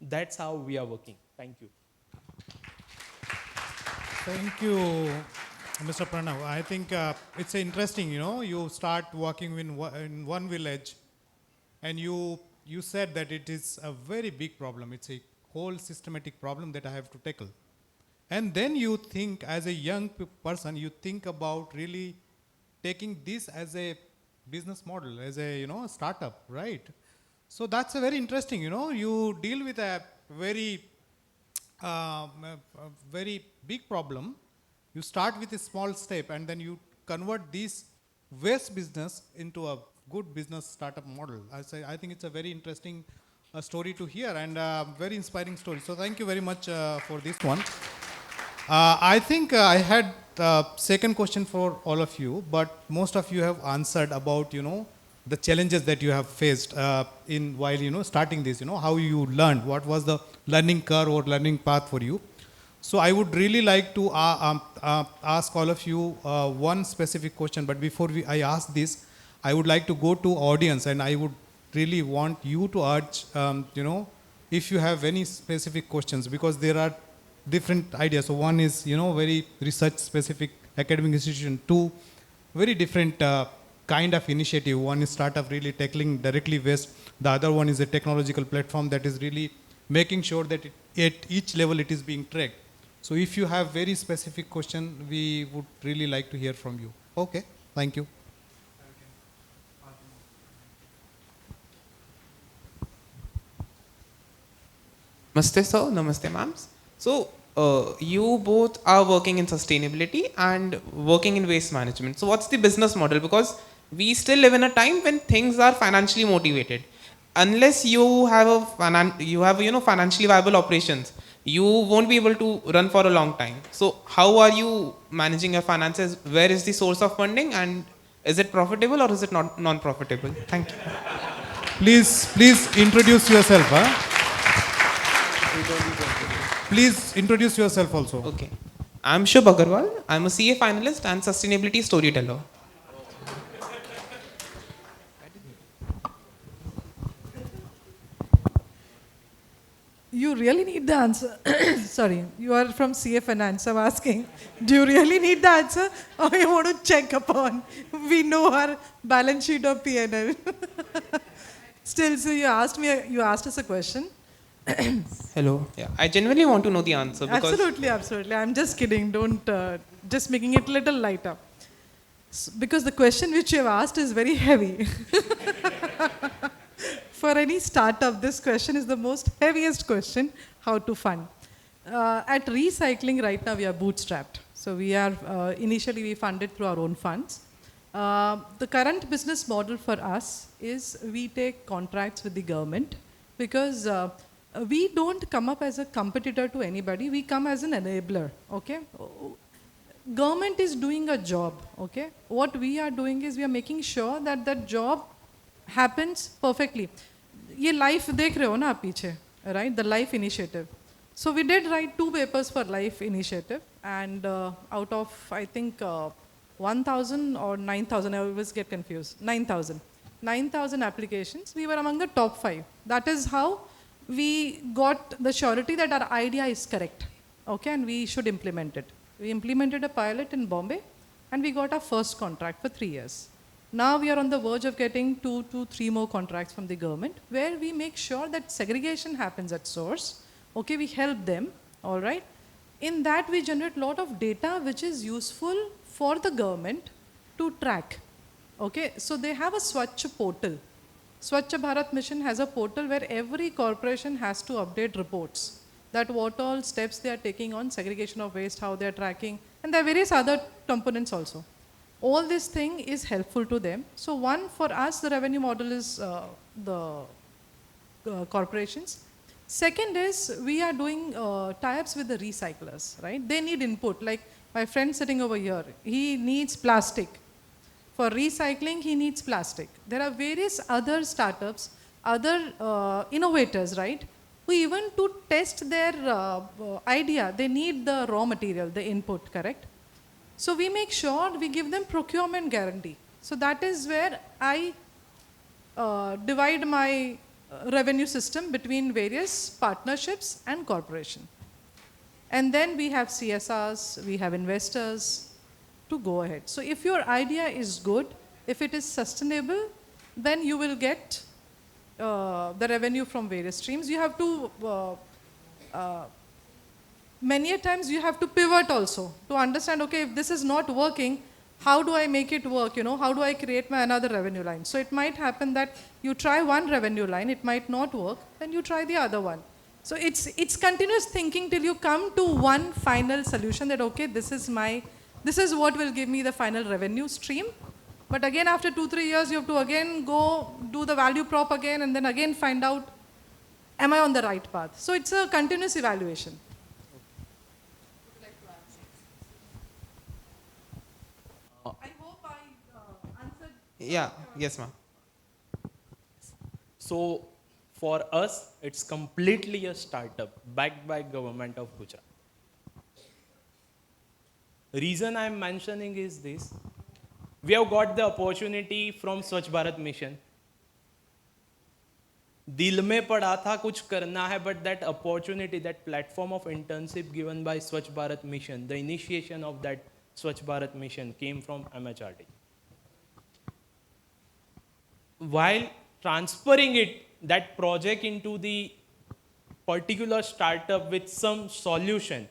That's how we are working. Thank you. Thank you, Mr. Pranav. I think it's interesting, you start working in one village and you said that it is a very big problem. It's a whole systematic problem that I have to tackle. And then you think as a young person, you think about really taking this as a business model, as a, startup, right? So that's a very interesting, you deal with a very very big problem. You start with a small step and then you convert this waste business into a good business startup model. I think it's a very interesting story to hear and very inspiring story. So thank you very much for this one. I think I had second question for all of you, but most of you have answered about, the challenges that you have faced in while, starting this, how you learned, what was the learning curve or learning path for you. So I would really like to ask all of you one specific question, but before I ask this, I would like to go to audience and I would really want you to urge, if you have any specific questions, because there are different ideas. So one is, very research specific academic institution, two, very different kind of initiative. One is startup really tackling directly waste. The other one is a technological platform that is really making sure that at each level it is being tracked. So if you have very specific question, we would really like to hear from you. Okay, thank you. Namaste sir, namaste ma'ams. So you both are working in sustainability and working in waste management. So what's the business model? Because we still live in a time when things are financially motivated. Unless you have financially viable operations, you won't be able to run for a long time. So how are you managing your finances? Where is the source of funding, and is it profitable or is it not non-profitable? Thank you. Please introduce yourself. Please introduce yourself also. Okay. I'm Shubh Agarwal. I'm a CA finalist and sustainability storyteller. You really need the answer. Sorry, you are from CA Finance. I'm asking, do you really need the answer, or you want to check upon? We know our balance sheet or P&L. Still, so you asked us a question. Hello. Yeah, I genuinely want to know the answer because Absolutely. I'm just kidding. Don't just making it a little lighter. Because the question which you have asked is very heavy. For any startup, this question is the most heaviest question: how to fund. At recycling right now, we are bootstrapped. So we are initially we funded through our own funds. The current business model for us is we take contracts with the government because we don't come up as a competitor to anybody. We come as an enabler. Okay. Government is doing a job. Okay. What we are doing is we are making sure that that job happens perfectly. ये life देख रहे हो ना आप पीछे, right? The life initiative. So we did write 2 papers for life initiative, and out of I think 1,000 or 9,000, I always get confused. 9,000 applications. We were among the top 5. That is how we got the surety that our idea is correct, okay, and we should implement it. We implemented a pilot in Bombay, and we got our first contract for 3 years. Now we are on the verge of getting 2 to 3 more contracts from the government, where we make sure that segregation happens at source. Okay, we help them, all right. In that we generate a lot of data which is useful for the government to track. Okay, so they have a Swachh portal. Swachh Bharat Mission has a portal where every corporation has to update reports that what all steps they are taking on segregation of waste, how they are tracking, and there are various other components also. All this thing is helpful to them. So one, for us, the revenue model is the corporations. Second is we are doing tie-ups with the recyclers, right? They need input. Like my friend sitting over here, he needs plastic. For recycling, he needs plastic. There are various other startups, other innovators, right? Who even to test their idea, they need the raw material, the input, correct? So we make sure we give them procurement guarantee. So that is where I divide my revenue system between various partnerships and corporation. And then we have CSRs, we have investors to go ahead. So if your idea is good, if it is sustainable, then you will get the revenue from various streams. You have to, many a times you have to pivot also to understand, okay, if this is not working, how do I make it work? You know, how do I create my another revenue line? So it might happen that you try one revenue line, it might not work, then you try the other one. So it's continuous thinking till you come to one final solution that, okay, this is what will give me the final revenue stream. But again, after 2-3 years, you have to again go do the value prop again and then again find out, am I on the right path? So it's a continuous evaluation. I hope I answered. Yeah, yes, ma'am. So for us, it's completely a startup backed by government of Gujarat. Reason I'm mentioning is this. We have got the opportunity from Swachh Bharat Mission. दिल में पड़ा था कुछ करना है, but that opportunity, that platform of internship given by Swachh Bharat Mission, the initiation of that Swachh Bharat Mission came from MHRD. While transferring that project into the particular startup with some solution,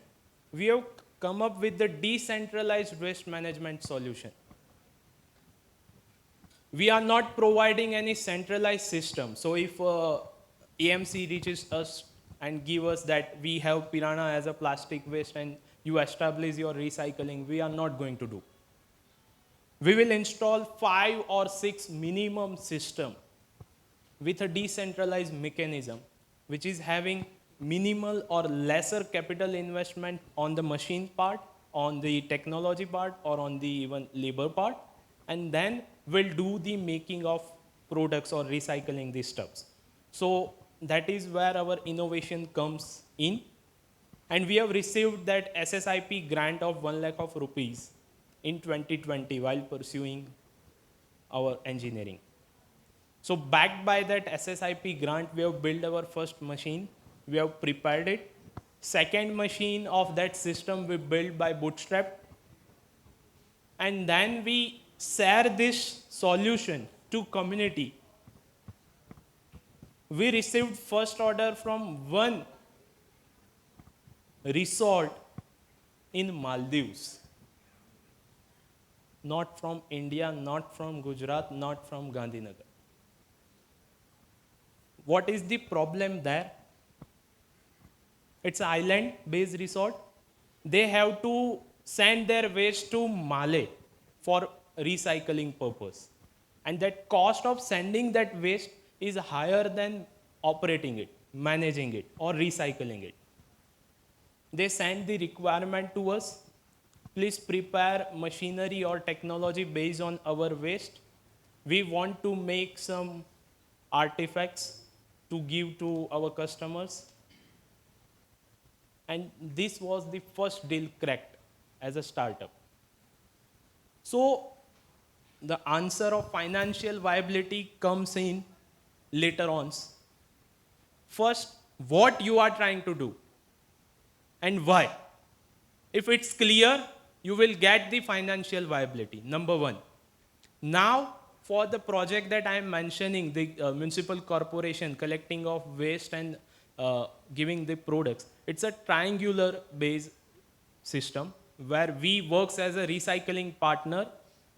we have come up with the decentralized waste management solution. We are not providing any centralized system. So if AMC reaches us and give us that we have Pirana as a plastic waste and you establish your recycling, we are not going to do. We will install 5 or 6 minimum system with a decentralized mechanism, which is having minimal or lesser capital investment on the machine part, on the technology part, or on the even labor part, and then we'll do the making of products or recycling these stuffs. So that is where our innovation comes in. And we have received that SSIP grant of 1 lakh of rupees in 2020 while pursuing our engineering. So backed by that SSIP grant, we have built our first machine. We have prepared it. Second machine of that system we built by bootstrap. And then we share this solution to community. We received first order from one resort in Maldives. Not from India, not from Gujarat, not from Gandhinagar. What is the problem there? It's an island-based resort. They have to send their waste to Malé for recycling purpose. And that cost of sending that waste is higher than operating it, managing it, or recycling it. They send the requirement to us. Please prepare machinery or technology based on our waste. We want to make some artifacts to give to our customers. And this was the first deal cracked as a startup. So the answer of financial viability comes in later on. First, what you are trying to do and why. If it's clear, you will get the financial viability, number one. Now, for the project that I am mentioning, the municipal corporation collecting of waste and giving the products, it's a triangular based system where we works as a recycling partner,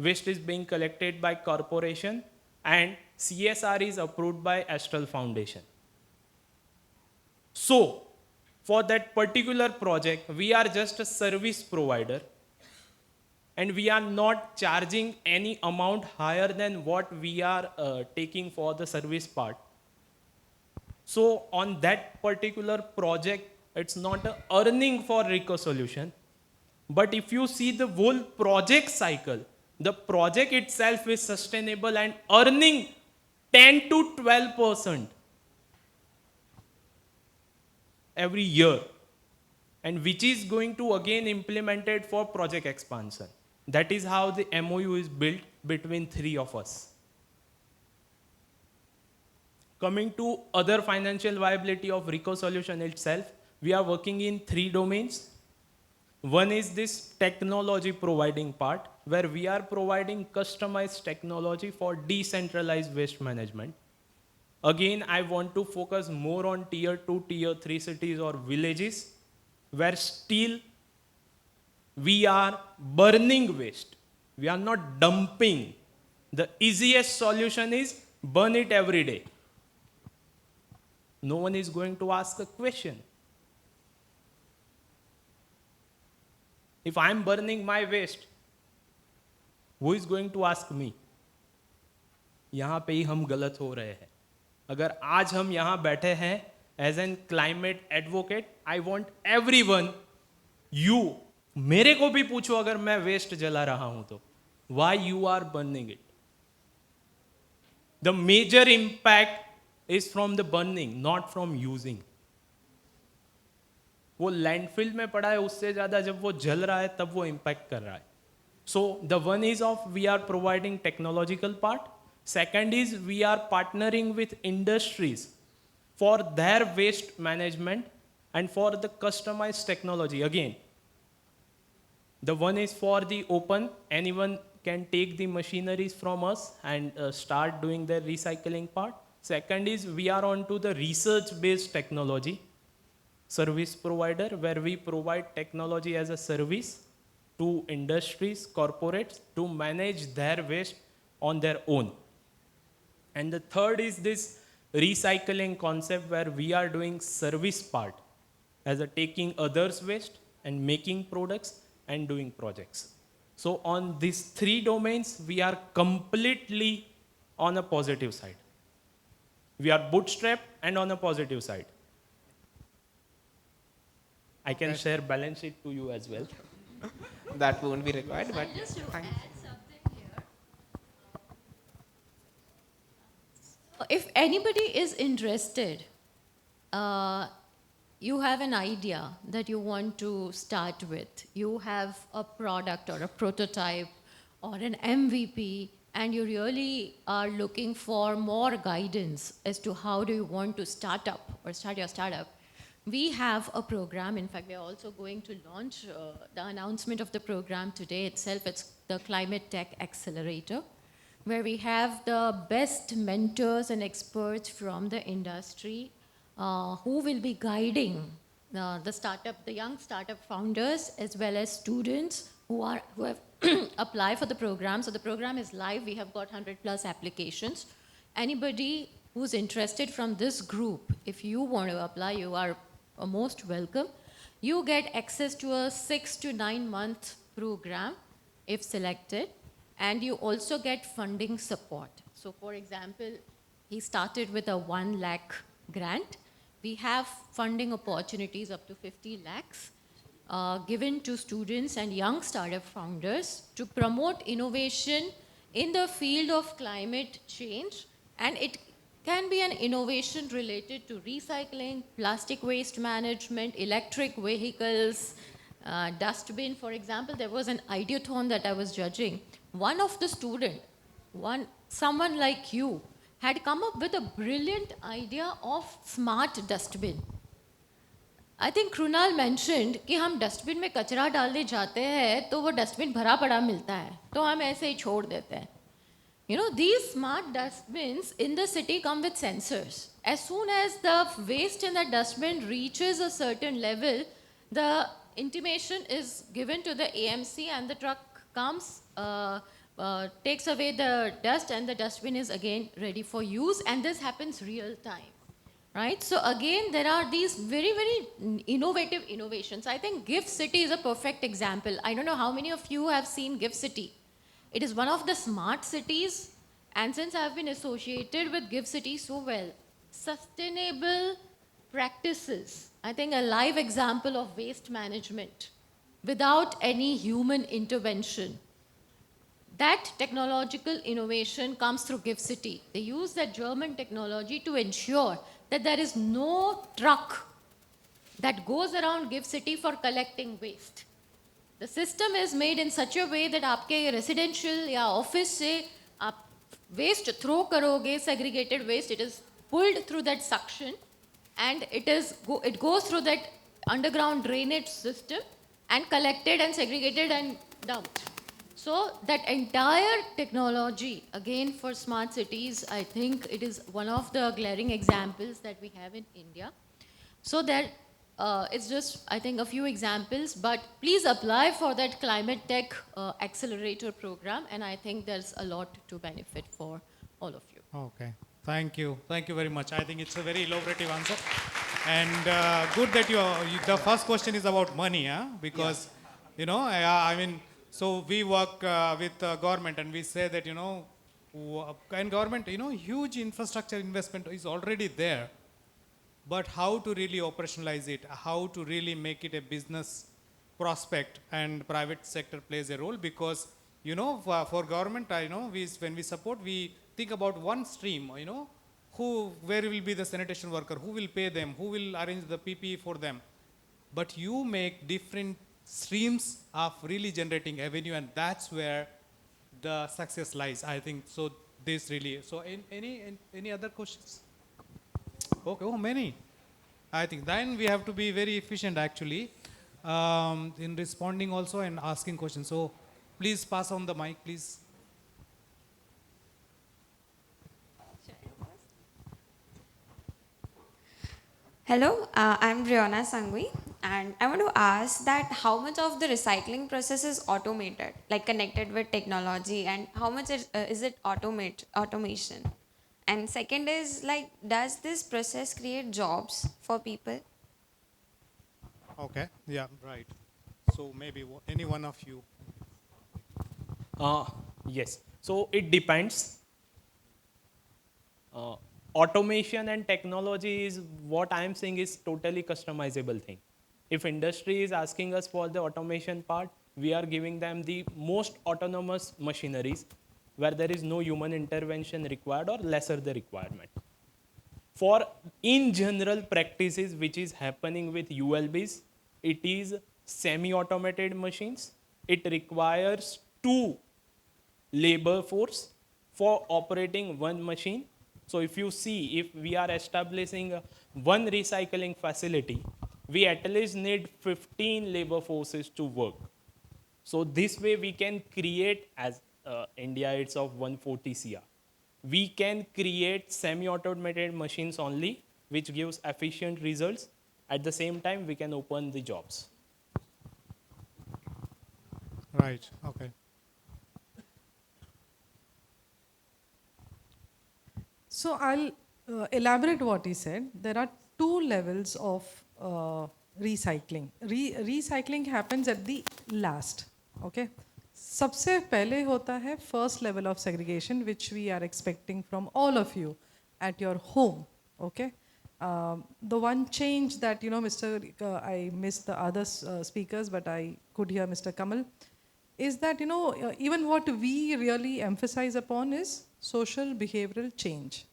waste is being collected by corporation, and CSR is approved by Astral Foundation. So, for that particular project, we are just a service provider, and we are not charging any amount higher than what we are taking for the service part. So on that particular project, it's not a earning for Rico Solution, but if you see the whole project cycle, the project itself is sustainable and earning 10 to 12% every year, and which is going to again implemented for project expansion. That is how the MOU is built between three of us. Coming to other financial viability of Rico Solution itself, we are working in 3 domains. One is this technology providing part, where we are providing customized technology for decentralized waste management. Again, I want to focus more on tier 2, tier 3 cities or villages, where still we are burning waste. We are not dumping. The easiest solution is burn it every day. No one is going to ask a question. If I am burning my waste, who is going to ask me? यहाँ पे ही हम गलत हो रहे हैं. अगर आज हम यहाँ बैठे हैं as an climate advocate, I want everyone, you, मेरे को भी पूछो अगर मैं वेस्ट जला रहा हूं तो, why you are burning it? The major impact is from the burning, not from using. वो लैंडफिल में पड़ा है, उससे ज्यादा जब वो जल रहा है तब वो इम्पैक्ट कर रहा है. So the one is of we are providing technological part. Second is we are partnering with industries for their waste management and for the customized technology. Again, the one is for the open, anyone can take the machineries from us and start doing their recycling part. Second is we are onto the research-based technology service provider, where we provide technology as a service to industries, corporates to manage their waste on their own. And the third is this recycling concept, where we are doing service part as a taking others' waste and making products and doing projects. So on these 3 domains, we are completely on a positive side. We are bootstrapped and on a positive side. I can share balance sheet to you as well. That won't be required, but Just to thanks. add something here. If anybody is interested, you have an idea that you want to start with, you have a product or a prototype or an MVP, and you really are looking for more guidance as to how do you want to start up or start your startup, we have a program. In fact, we are also going to launch the announcement of the program today itself. It's the Climate Tech Accelerator, where we have the best mentors and experts from the industry who will be guiding the young startup founders, as well as students who have applied for the program. So the program is live. We have got 100+ applications. Anybody who's interested from this group, if you want to apply, you are most welcome. You get access to a 6 to 9 month program if selected, and you also get funding support. So for example, he started with a 1 lakh grant. We have funding opportunities up to 50 lakhs given to students and young startup founders to promote innovation in the field of climate change. And it can be an innovation related to recycling, plastic waste management, electric vehicles, dustbin. For example, there was an ideathon that I was judging. One of the student, someone like you, had come up with a brilliant idea of smart dustbin. I think Krunal mentioned कि हम dustbin में कचरा डालने जाते हैं तो वो dustbin भरा पड़ा मिलता है, तो हम ऐसे ही छोड़ देते हैं. You know, these smart dustbins in the city come with sensors. As soon as the waste in the dustbin reaches a certain level, the intimation is given to the AMC and the truck comes, takes away the dust, and the dustbin is again ready for use, and this happens real time. Right? So again, there are these very, very innovative innovations. I think Gift City is a perfect example. I don't know how many of you have seen Gift City. It is one of the smart cities, and since I've been associated with Gift City so well, sustainable practices, I think a live example of waste management without any human intervention. That technological innovation comes through Gift City. They use that German technology to ensure that there is no truck that goes around Gift City for collecting waste. The system is made in such a way that आपके residential या office से आप waste throw करोगे, segregated waste, it is pulled through that suction, and it goes through that underground drainage system and collected and segregated and dumped. So that entire technology, again for smart cities, I think it is one of the glaring examples that we have in India. So that it's just, I think, a few examples, but please apply for that Climate Tech Accelerator program, and I think there's a lot to benefit for all of you. Okay, thank you very much. I think it's a very elaborative answer, and good that the first question is about money, huh? Because you know, I mean, so we work with government, and we say that and government, huge infrastructure investment is already there, but how to really operationalize it, how to really make it a business prospect, and private sector plays a role, because for government, when we support, we think about one stream, where will be the sanitation worker, who will pay them, who will arrange the PPE for them, but you make different streams of really generating revenue, and that's where the success lies, I think. So this really, so any other questions? Okay, oh, many. I think then we have to be very efficient actually in responding also and asking questions. So please pass on the mic, please. Hello, I'm Brianna Sangvi, and I want to ask that how much of the recycling process is automated, like connected with technology, and how much is it automation? And second is like, does this process create jobs for people? Okay, yeah, right. So maybe any one of you. Yes. So it depends. Automation and technology is what I am saying is totally customizable thing. If industry is asking us for the automation part, we are giving them the most autonomous machineries where there is no human intervention required or lesser the requirement. For in general practices which is happening with ULBs, it is semi-automated machines. It requires 2 labor force for operating one machine. So if you see, if we are establishing one recycling facility, we at least need 15 labor forces to work. So this way we can create, as India it's of 140 CR, we can create semi-automated machines only, which gives efficient results. At the same time, we can open the jobs. Right, okay. So I'll elaborate what he said. There are 2 levels of recycling. Recycling happens at the last. Okay. सबसे पहले होता है first level of segregation, which we are expecting from all of you at your home. Okay. The one change that I missed the other speakers, but I could hear Mr. Kamal, is that even what we really emphasize upon is social behavioral change.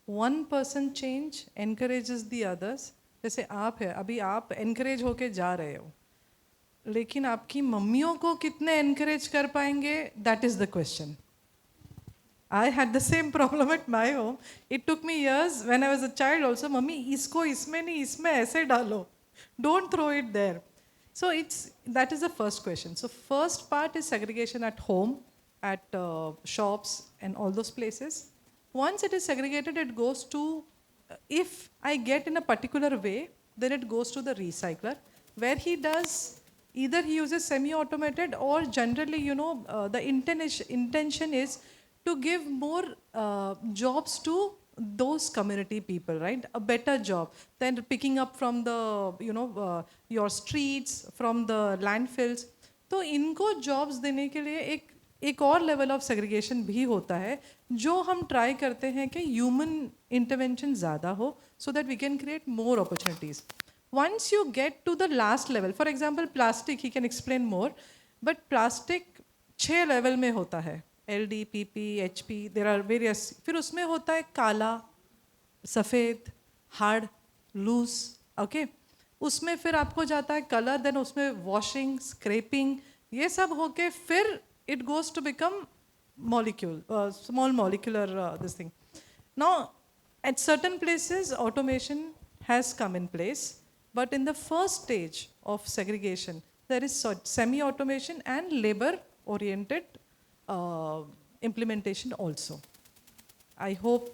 One person change encourages the others. जैसे आप है, अभी आप encourage होके जा रहे हो, लेकिन आपकी मम्मियों को कितने encourage कर पाएंगे? That is the question. I had the same problem at my home. It took me years when I was a child also. Mummy इसको इसमें नहीं, इसमें ऐसे डालो. Don't throw it there. So that is the first question. So first part is segregation at home, at shops and all those places. Once it is segregated, it goes to, if I get in a particular way, then it goes to the recycler, where he does either he uses semi-automated or generally, the intention is to give more jobs to those community people, right? A better job than picking up from the, your streets, from the landfills. तो इनको jobs देने के लिए एक और level of segregation भी होता है जो हम ट्राई करते हैं कि ह्यूमन इंटरवेंशन ज़्यादा हो so that we can create more opportunities. Once you get to the last level, for example, plastic, he can explain more, but plastic 6 level में होता है, LD, PP, HP, there are various. फिर उसमें होता है काला, सफ़ेद, hard, loose, okay? उसमें फिर आपको जाता है कलर, देन उसमें वॉशिंग, स्क्रैपिंग, ये सब होके फिर it goes to become small molecular this thing. Now, at certain places, automation has come in place. But in the first stage of segregation, there is semi-automation and labor-oriented implementation also. I hope.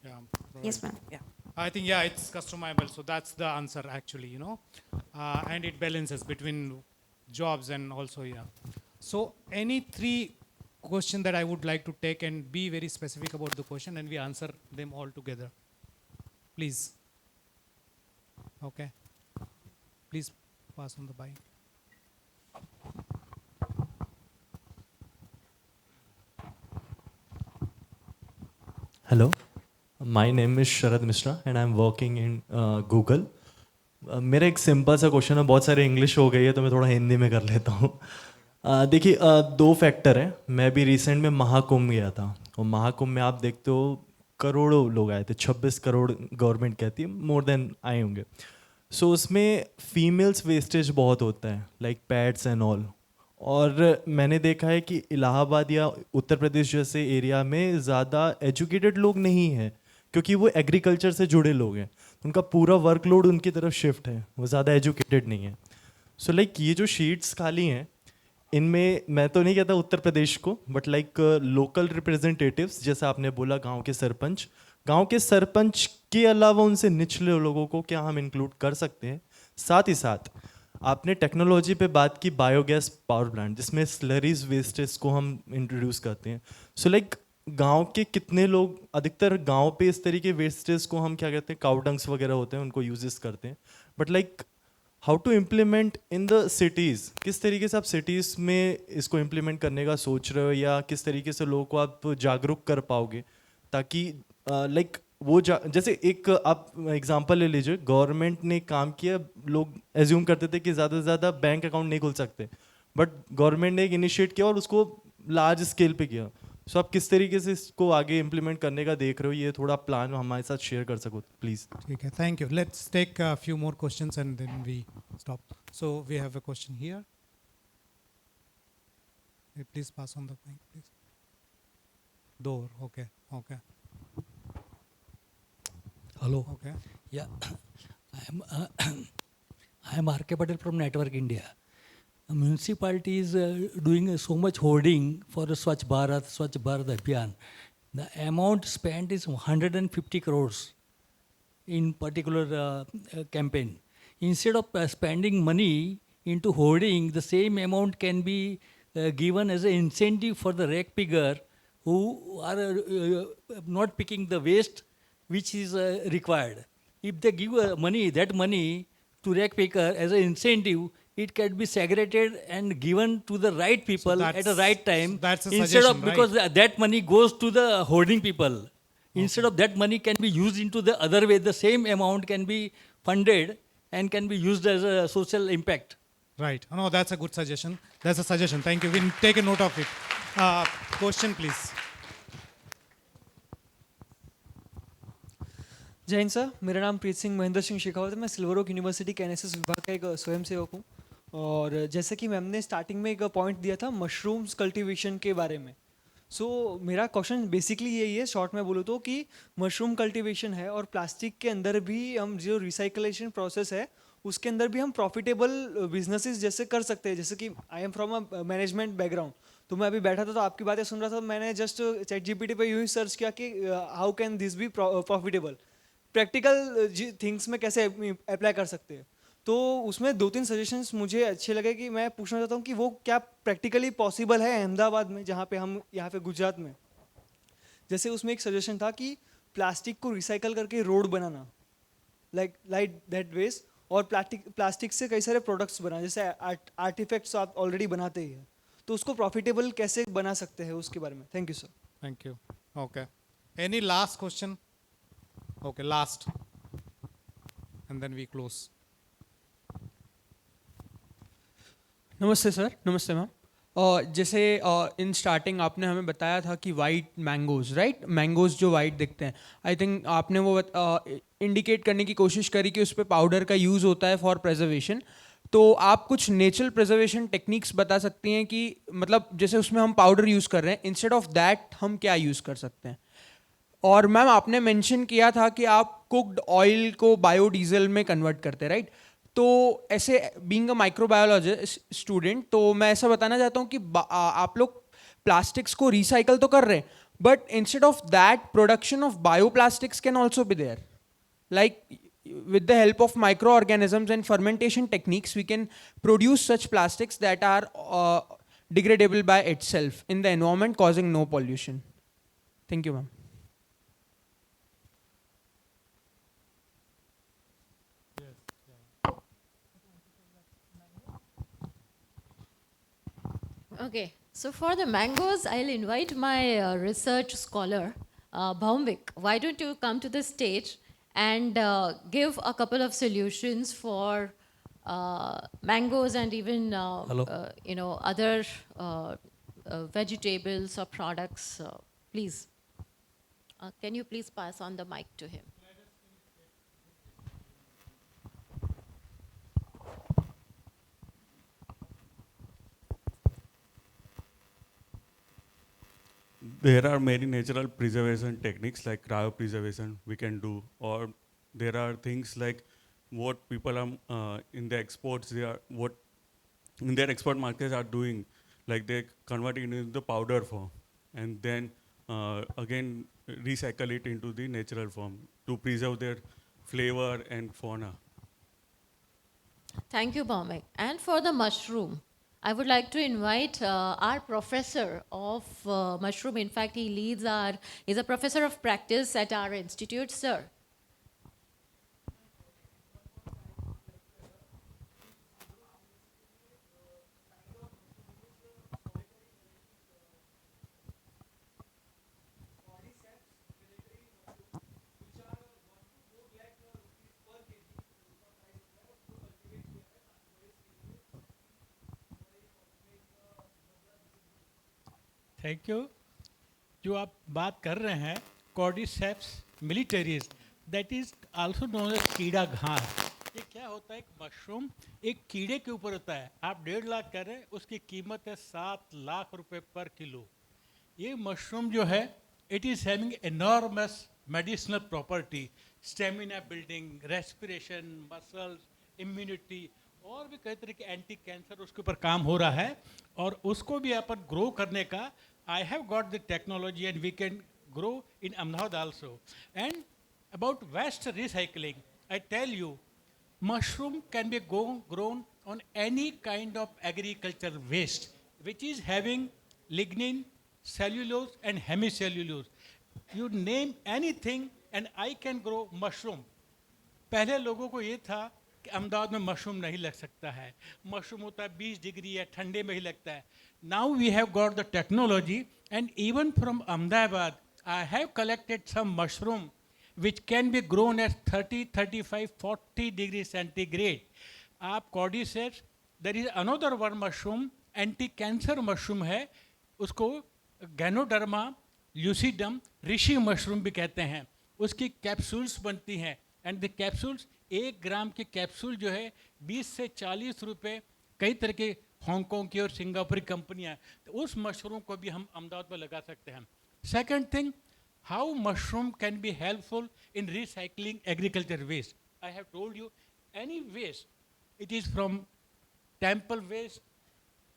Yeah. Yes, ma'am. Yeah. I think, yeah, it's customizable. So that's the answer actually, and it balances between jobs and also, yeah. So any 3 questions that I would like to take and be very specific about the question and we answer them all together. Please. Okay. Please pass on the mic. Hello, my name is Sharad Mishra and I'm working in Google. मेरा एक simple सा question है, बहुत सारे English हो गई है तो मैं थोड़ा हिंदी में कर लेता हूँ. देखिए 2 फैक्टर हैं. मैं भी रिसेंट में महाकुंभ गया था और महाकुंभ में आप देखते हो करोड़ों लोग आए थे, 26 करोड़ गवर्नमेंट कहती है, मोर देन आए होंगे. सो उसमें फीमेल्स वेस्टेज बहुत होता है, लाइक पैड्स एंड ऑल. और मैंने देखा है कि इलाहाबाद या उत्तर प्रदेश जैसे एरिया में ज़्यादा एजुकेटेड लोग नहीं हैं क्योंकि वो एग्रीकल्चर से जुड़े लोग हैं. उनका पूरा वर्कलोड उनकी तरफ शिफ्ट है, वो ज़्यादा एजुकेटेड नहीं है. सो लाइक ये जो शीट्स खाली हैं इनमें मैं तो नहीं कहता उत्तर प्रदेश को, बट लाइक लोकल रिप्रेजेंटेटिव्स, जैसा आपने बोला गांव के सरपंच के अलावा उनसे निचले लोगों को क्या हम इंक्लूड कर सकते हैं. साथ ही साथ आपने टेक्नोलॉजी पे बात की, बायोगैस पावर प्लांट जिसमें स्लरीज वेस्टेज को हम इंट्रोड्यूस करते हैं. सो लाइक गांव के कितने लोग, अधिकतर गांव पे इस तरीके वेस्टेज को हम क्या कहते हैं, काउडंग्स वगैरह होते हैं उनको यूजेस करते हैं. But like how to implement in the cities, किस तरीके से आप सिटीज़ में इसको इम्प्लीमेंट करने का सोच रहे हो या किस तरीके से लोगों को आप जागरूक कर पाओगे ताकि लाइक वो जैसे एक आप एग्जांपल ले लीजिए, गवर्नमेंट ने काम किया, लोग एज्यूम करते थे कि ज़्यादा से ज़्यादा बैंक अकाउंट नहीं खुल सकते, बट गवर्नमेंट ने एक इनिशिएट किया और उसको लार्ज स्केल पे किया. सो आप किस तरीके से इसको आगे इम्प्लीमेंट करने का देख रहे हो, ये थोड़ा प्लान हमारे साथ शेयर कर सको प्लीज़. ठीक है, thank you. Let's take a few more questions and then we stop. So we have a question here. Please pass on the mic, please. Door, okay. Hello. Okay. Yeah, I am R.K. Patel from Network India. The municipality is doing so much hoarding for the Swachh Bharat Abhiyan. The amount spent is 150 crores in particular campaign. Instead of spending money into hoarding, the same amount can be given as an incentive for the rake picker who are not picking the waste which is required. If they give that money to rake picker as an incentive, it can be segregated and given to the right people at the right time. That's a instead of suggestion, because right? that money goes to the hoarding people. Instead of that money can be used into the other way, the same amount can be funded and can be used as a social impact. Right. No, that's a good suggestion. That's a suggestion. Thank you. We'll take a note of it. Question, please. जय Hind sir, मेरा नाम प्रीत सिंह महेंद्र सिंह शेखावत है. मैं silver okay university के NSS विभाग का एक स्वयंसेवक हूँ. और जैसे कि मैम ने स्टार्टिंग में एक पॉइंट दिया था मशरूम्स कल्टीवेशन के बारे में. मेरा क्वेश्चन बेसिकली यही है, शॉर्ट में बोलूँ तो, कि मशरूम कल्टीवेशन है और प्लास्टिक के अंदर भी हम जो रिसाइकलेशन प्रोसेस है उसके अंदर भी हम प्रॉफिटेबल बिजनेसेस जैसे कर सकते हैं. जैसे कि I am from a management background, तो मैं अभी बैठा था तो आपकी बातें सुन रहा था. मैंने जस्ट ChatGPT पे यूँ ही सर्च किया कि how can this be profitable, practical things में कैसे अप्लाई कर सकते हैं. तो उसमें 2-3 सजेशंस मुझे अच्छे लगे कि मैं पूछना चाहता हूँ कि वो क्या प्रैक्टिकली पॉसिबल है अहमदाबाद में, जहाँ पे हम यहाँ पे गुजरात में। जैसे उसमें एक सजेशन था कि प्लास्टिक को रिसाइकल करके रोड बनाना, लाइक दैट वेस्ट, और प्लास्टिक से कई सारे प्रोडक्ट्स बनाना, जैसे आर्टिफैक्ट्स आप ऑलरेडी बनाते ही हैं, तो उसको प्रॉफिटेबल कैसे बना सकते हैं उसके बारे में। Thank you sir. Thank you. Okay. Any last question? Okay, last. And then we close. नमस्ते सर। नमस्ते मैम। जैसे इन स्टार्टिंग आपने हमें बताया था कि वाइट मैंगोज़, राइट, मैंगोज़ जो वाइट दिखते हैं, आई थिंक आपने वो इंडिकेट करने की कोशिश करी कि उस पर पाउडर का यूज़ होता है फॉर प्रिजर्वेशन। तो आप कुछ नेचुरल प्रिजर्वेशन टेक्निक्स बता सकती हैं कि मतलब जैसे उसमें हम पाउडर यूज़ कर रहे हैं, इंस्टेड ऑफ दैट हम क्या यूज़ कर सकते हैं? और मैम आपने मेंशन किया था कि आप कुक्ड ऑयल को बायोडीजल में कन्वर्ट करते हैं, राइट? तो ऐसे बीइंग अ माइक्रोबायोलॉजिस्ट स्टूडेंट, तो मैं ऐसा बताना चाहता हूँ कि आप लोग प्लास्टिक्स को रिसाइकल तो कर रहे हैं, but instead of that production of bioplastics can also be there, like with the help of microorganisms and fermentation techniques we can produce such plastics that are degradable by itself in the environment, causing no pollution. Thank you, ma'am. Okay, so for the mangoes, I'll invite my research scholar, Bhaumvik. Why don't you come to the stage and give a couple of solutions for mangoes and even other vegetables or products? Please, can you please pass on the mic to him? There are many natural preservation techniques like cryopreservation we can do, or there are things like what people are in the exports, they are what in their export markets are doing, like they convert it into the powder form and then again recycle it into the natural form to preserve their flavor and fauna. Thank you, Bhaumik. And for the mushroom, I would like to invite our professor of mushroom. In fact, he's a professor of practice at our institute, sir. Thank you. जो आप बात कर रहे हैं cordyceps militaris, that is also known as keeda ghaas. ये क्या होता है, एक मशरूम एक कीड़े के ऊपर होता है। आप 1.5 लाख कह रहे हैं, उसकी कीमत है 7 लाख रुपए पर किलो। ये मशरूम जो है it is having enormous medicinal property, stamina building, respiration, muscles, immunity और भी कई तरह के एंटी कैंसर उसके ऊपर काम हो रहा है। और उसको भी अपन ग्रो करने का I have got the technology and we can grow in Ahmedabad also. And about waste recycling, I tell you, mushroom can be grown on any kind of agricultural waste, which is having lignin, cellulose and hemicellulose. You name anything and I can grow mushroom. पहले लोगों को ये था कि अहमदाबाद में mushroom नहीं लग सकता है, मशरूम होता है 20 डिग्री या ठंडे में ही लगता है। Now we have got the technology and even from Ahmedabad I have collected some mushroom which can be grown at 30, 35, 40 degrees centigrade. आप cordyceps, there is another one mushroom, anti-cancer mushroom है, उसको Ganoderma lucidum ऋषि mushroom भी कहते हैं। उसकी capsules बनती हैं and the capsules 1 ग्राम की कैप्सूल जो है 20 से 40 रुपए, कई तरह के हांगकांग की और सिंगापुर कंपनियां, तो उस मशरूम को भी हम अहमदाबाद में लगा सकते हैं। Second thing, how mushroom can be helpful in recycling agriculture waste. I have told you any waste, it is from temple waste,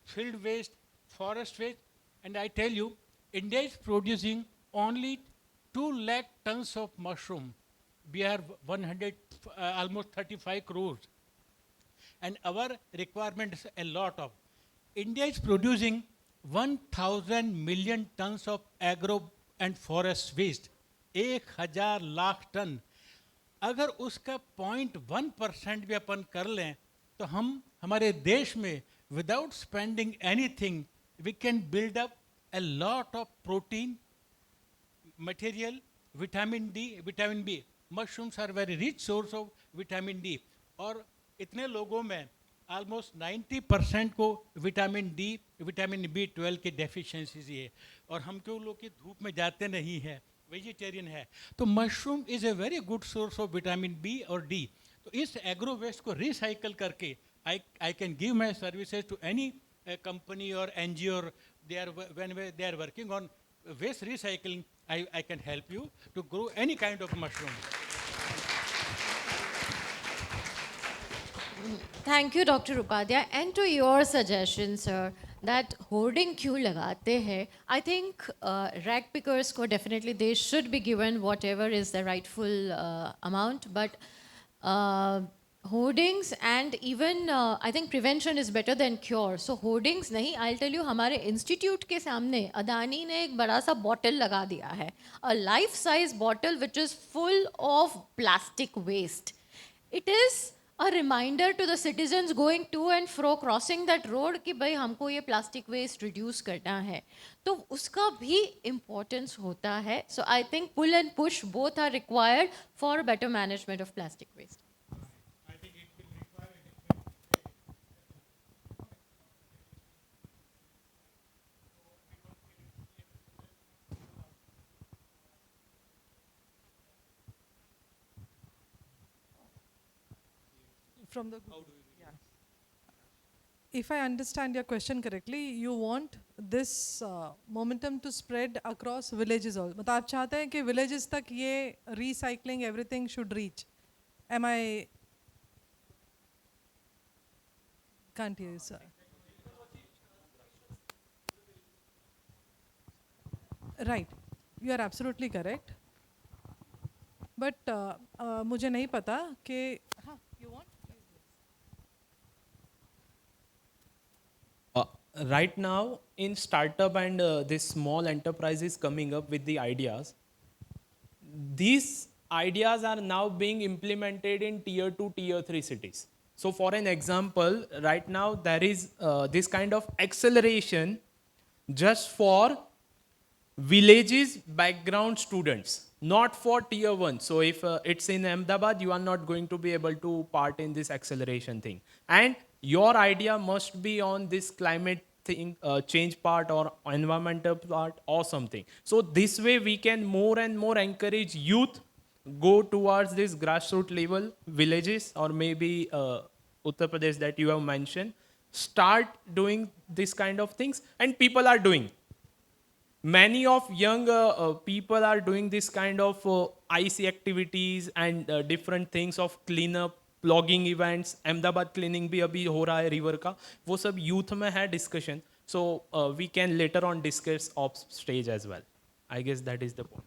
field waste, forest waste, and I tell you India is producing only 2 lakh tons of mushroom. We are 100, almost 35 crores. and our requirement is a lot of. India is producing 1,000 million tons of agro and forest waste, 1,000 lakh tonne. अगर उसका 0.1% भी अपन कर लें तो हम हमारे देश में without spending anything we can build up a lot of protein material, vitamin D, vitamin B. Mushrooms are very rich source of vitamin D. और इतने लोगों में almost 90% को विटामिन डी, विटामिन B12 की डेफिशिएंसीज है. और हम क्यों लोग की धूप में जाते नहीं हैं, वेजिटेरियन है, तो mushroom is a very good source of vitamin B और डी. तो इस एग्रो वेस्ट को रिसाइकल करके I can give my services to any company or NGO, they are when they are working on waste recycling, I can help you to grow any kind of mushroom. Thank you, Dr. Upadhyay. And to your suggestion, sir, that hoarding क्यों लगाते हैं? I think rag pickers को definitely they should be given whatever is the rightful amount, but hoardings and even I think prevention is better than cure. So hoardings नहीं, I'll tell you, हमारे institute के सामने अदानी ने एक बड़ा सा bottle लगा दिया है, a life size bottle which is full of plastic waste. It is a reminder to the citizens going to and fro crossing that road कि भाई हमको ये plastic waste reduce करना है, तो उसका भी importance होता है. So I think pull and push both are required for better management of plastic waste. From the yeah. If I understand your question correctly, you want this momentum to spread across villages also. मतलब आप चाहते हैं कि villages तक ये recycling everything should reach. Am I? Can't hear you, sir. Right, you are absolutely correct. But मुझे नहीं पता कि हाँ, you want? Right now in startup and this small enterprises coming up with the ideas, these ideas are now being implemented in tier 2, tier 3 cities. So for an example, right now there is this kind of acceleration just for villages background students, not for tier 1. So if it's in Ahmedabad, you are not going to be able to part in this acceleration thing. And your idea must be on this climate thing, change part or environmental part or something. So this way we can more and more encourage youth go towards this grassroots level, villages or maybe Uttar Pradesh that you have mentioned, start doing this kind of things, and people are doing. Many of young people are doing this kind of IC activities and different things of cleanup, plogging events, Ahmedabad cleaning भी अभी हो रहा है river का, वो सब youth में है discussion. So we can later on discuss off stage as well. I guess that is the point.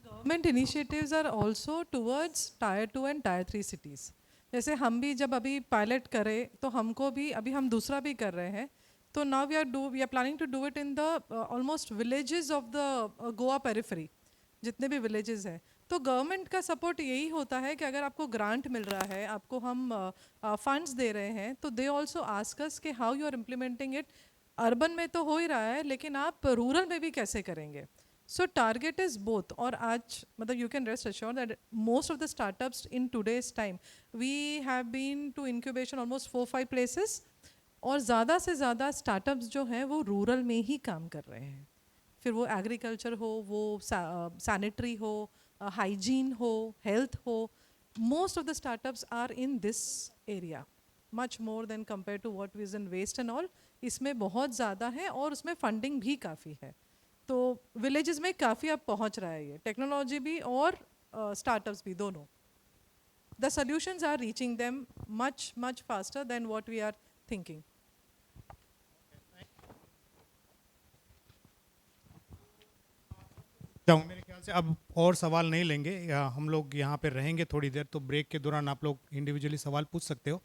Government initiatives are also towards tier 2 and tier 3 cities. जैसे हम भी जब अभी पायलट करें तो हमको भी अभी हम दूसरा भी कर रहे हैं, तो now we are planning to do it in the almost villages of the Goa periphery, जितने भी विलेजेस हैं. तो गवर्नमेंट का सपोर्ट यही होता है कि अगर आपको ग्रांट मिल रहा है, आपको हम फंड्स दे रहे हैं, तो दे ऑल्सो आस्क अस कि how you are implementing it. Urban में तो हो ही रहा है, लेकिन आप रूरल में भी कैसे करेंगे. So target is both. और आज मतलब you can rest assured that most of the startups in today's time we have been to incubation almost 4-5 places, और ज़्यादा से ज़्यादा स्टार्टअप्स जो हैं वो रूरल में ही काम कर रहे हैं. फिर वो एग्रीकल्चर हो, वो सैनिटरी हो, hygiene ho, health ho, most of the startups are in this area, much more than compared to what is in waste and all. इसमें बहुत ज़्यादा है और उसमें फंडिंग भी काफ़ी है. तो विलेजेस में काफ़ी अब पहुँच रहा है ये टेक्नोलॉजी भी और स्टार्टअप्स भी दोनों. The solutions are reaching them much faster than what we are thinking. मेरे ख्याल से अब और सवाल नहीं लेंगे, हम लोग यहाँ पे रहेंगे थोड़ी देर, तो ब्रेक के दौरान आप लोग इंडिविजुअली सवाल पूछ सकते हो.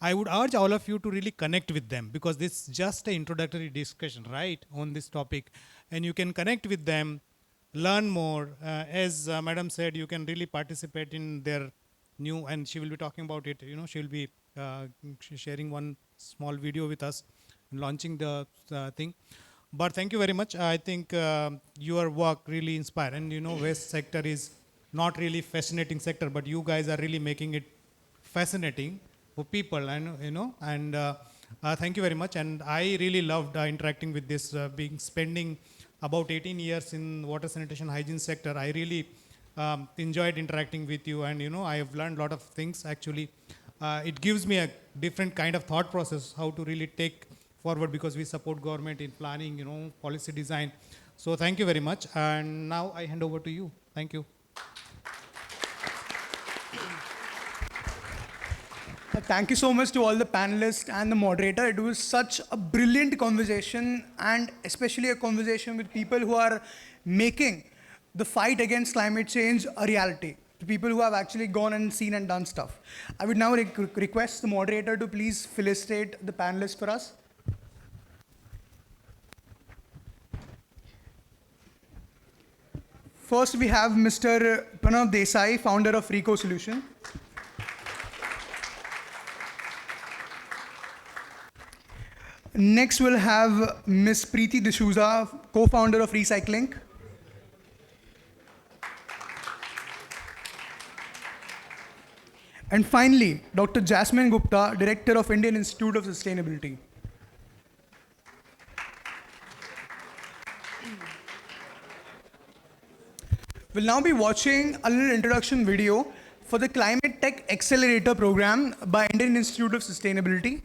I would urge all of you to really connect with them, because this is just an introductory discussion, right, on this topic. And you can connect with them, learn more. As Madam said, you can really participate in their new, and she will be talking about it, she will be sharing one small video with us, launching the thing. But thank you very much. I think your work really inspired. And waste sector is not really fascinating sector, but you guys are really making it fascinating for people. And thank you very much. And I really loved interacting with this, spending about 18 years in water sanitation hygiene sector. I really enjoyed interacting with you, and I have learned a lot of things actually. It gives me a different kind of thought process, how to really take forward, because we support government in planning, policy design. So thank you very much. And now I hand over to you. Thank you. Thank you so much to all the panelists and the moderator. It was such a brilliant conversation, and especially a conversation with people who are making the fight against climate change a reality. The people who have actually gone and seen and done stuff. I would now request the moderator to please felicitate the panelists for us. First, we have Mr. Pranav Desai, founder of Rico Solution. Next, we'll have Ms. Preeti D'Souza, co-founder of Recycling. And finally, Dr. Jasmine Gupta, director of Indian Institute of Sustainability. We'll now be watching a little introduction video for the Climate Tech Accelerator program by Indian Institute of Sustainability.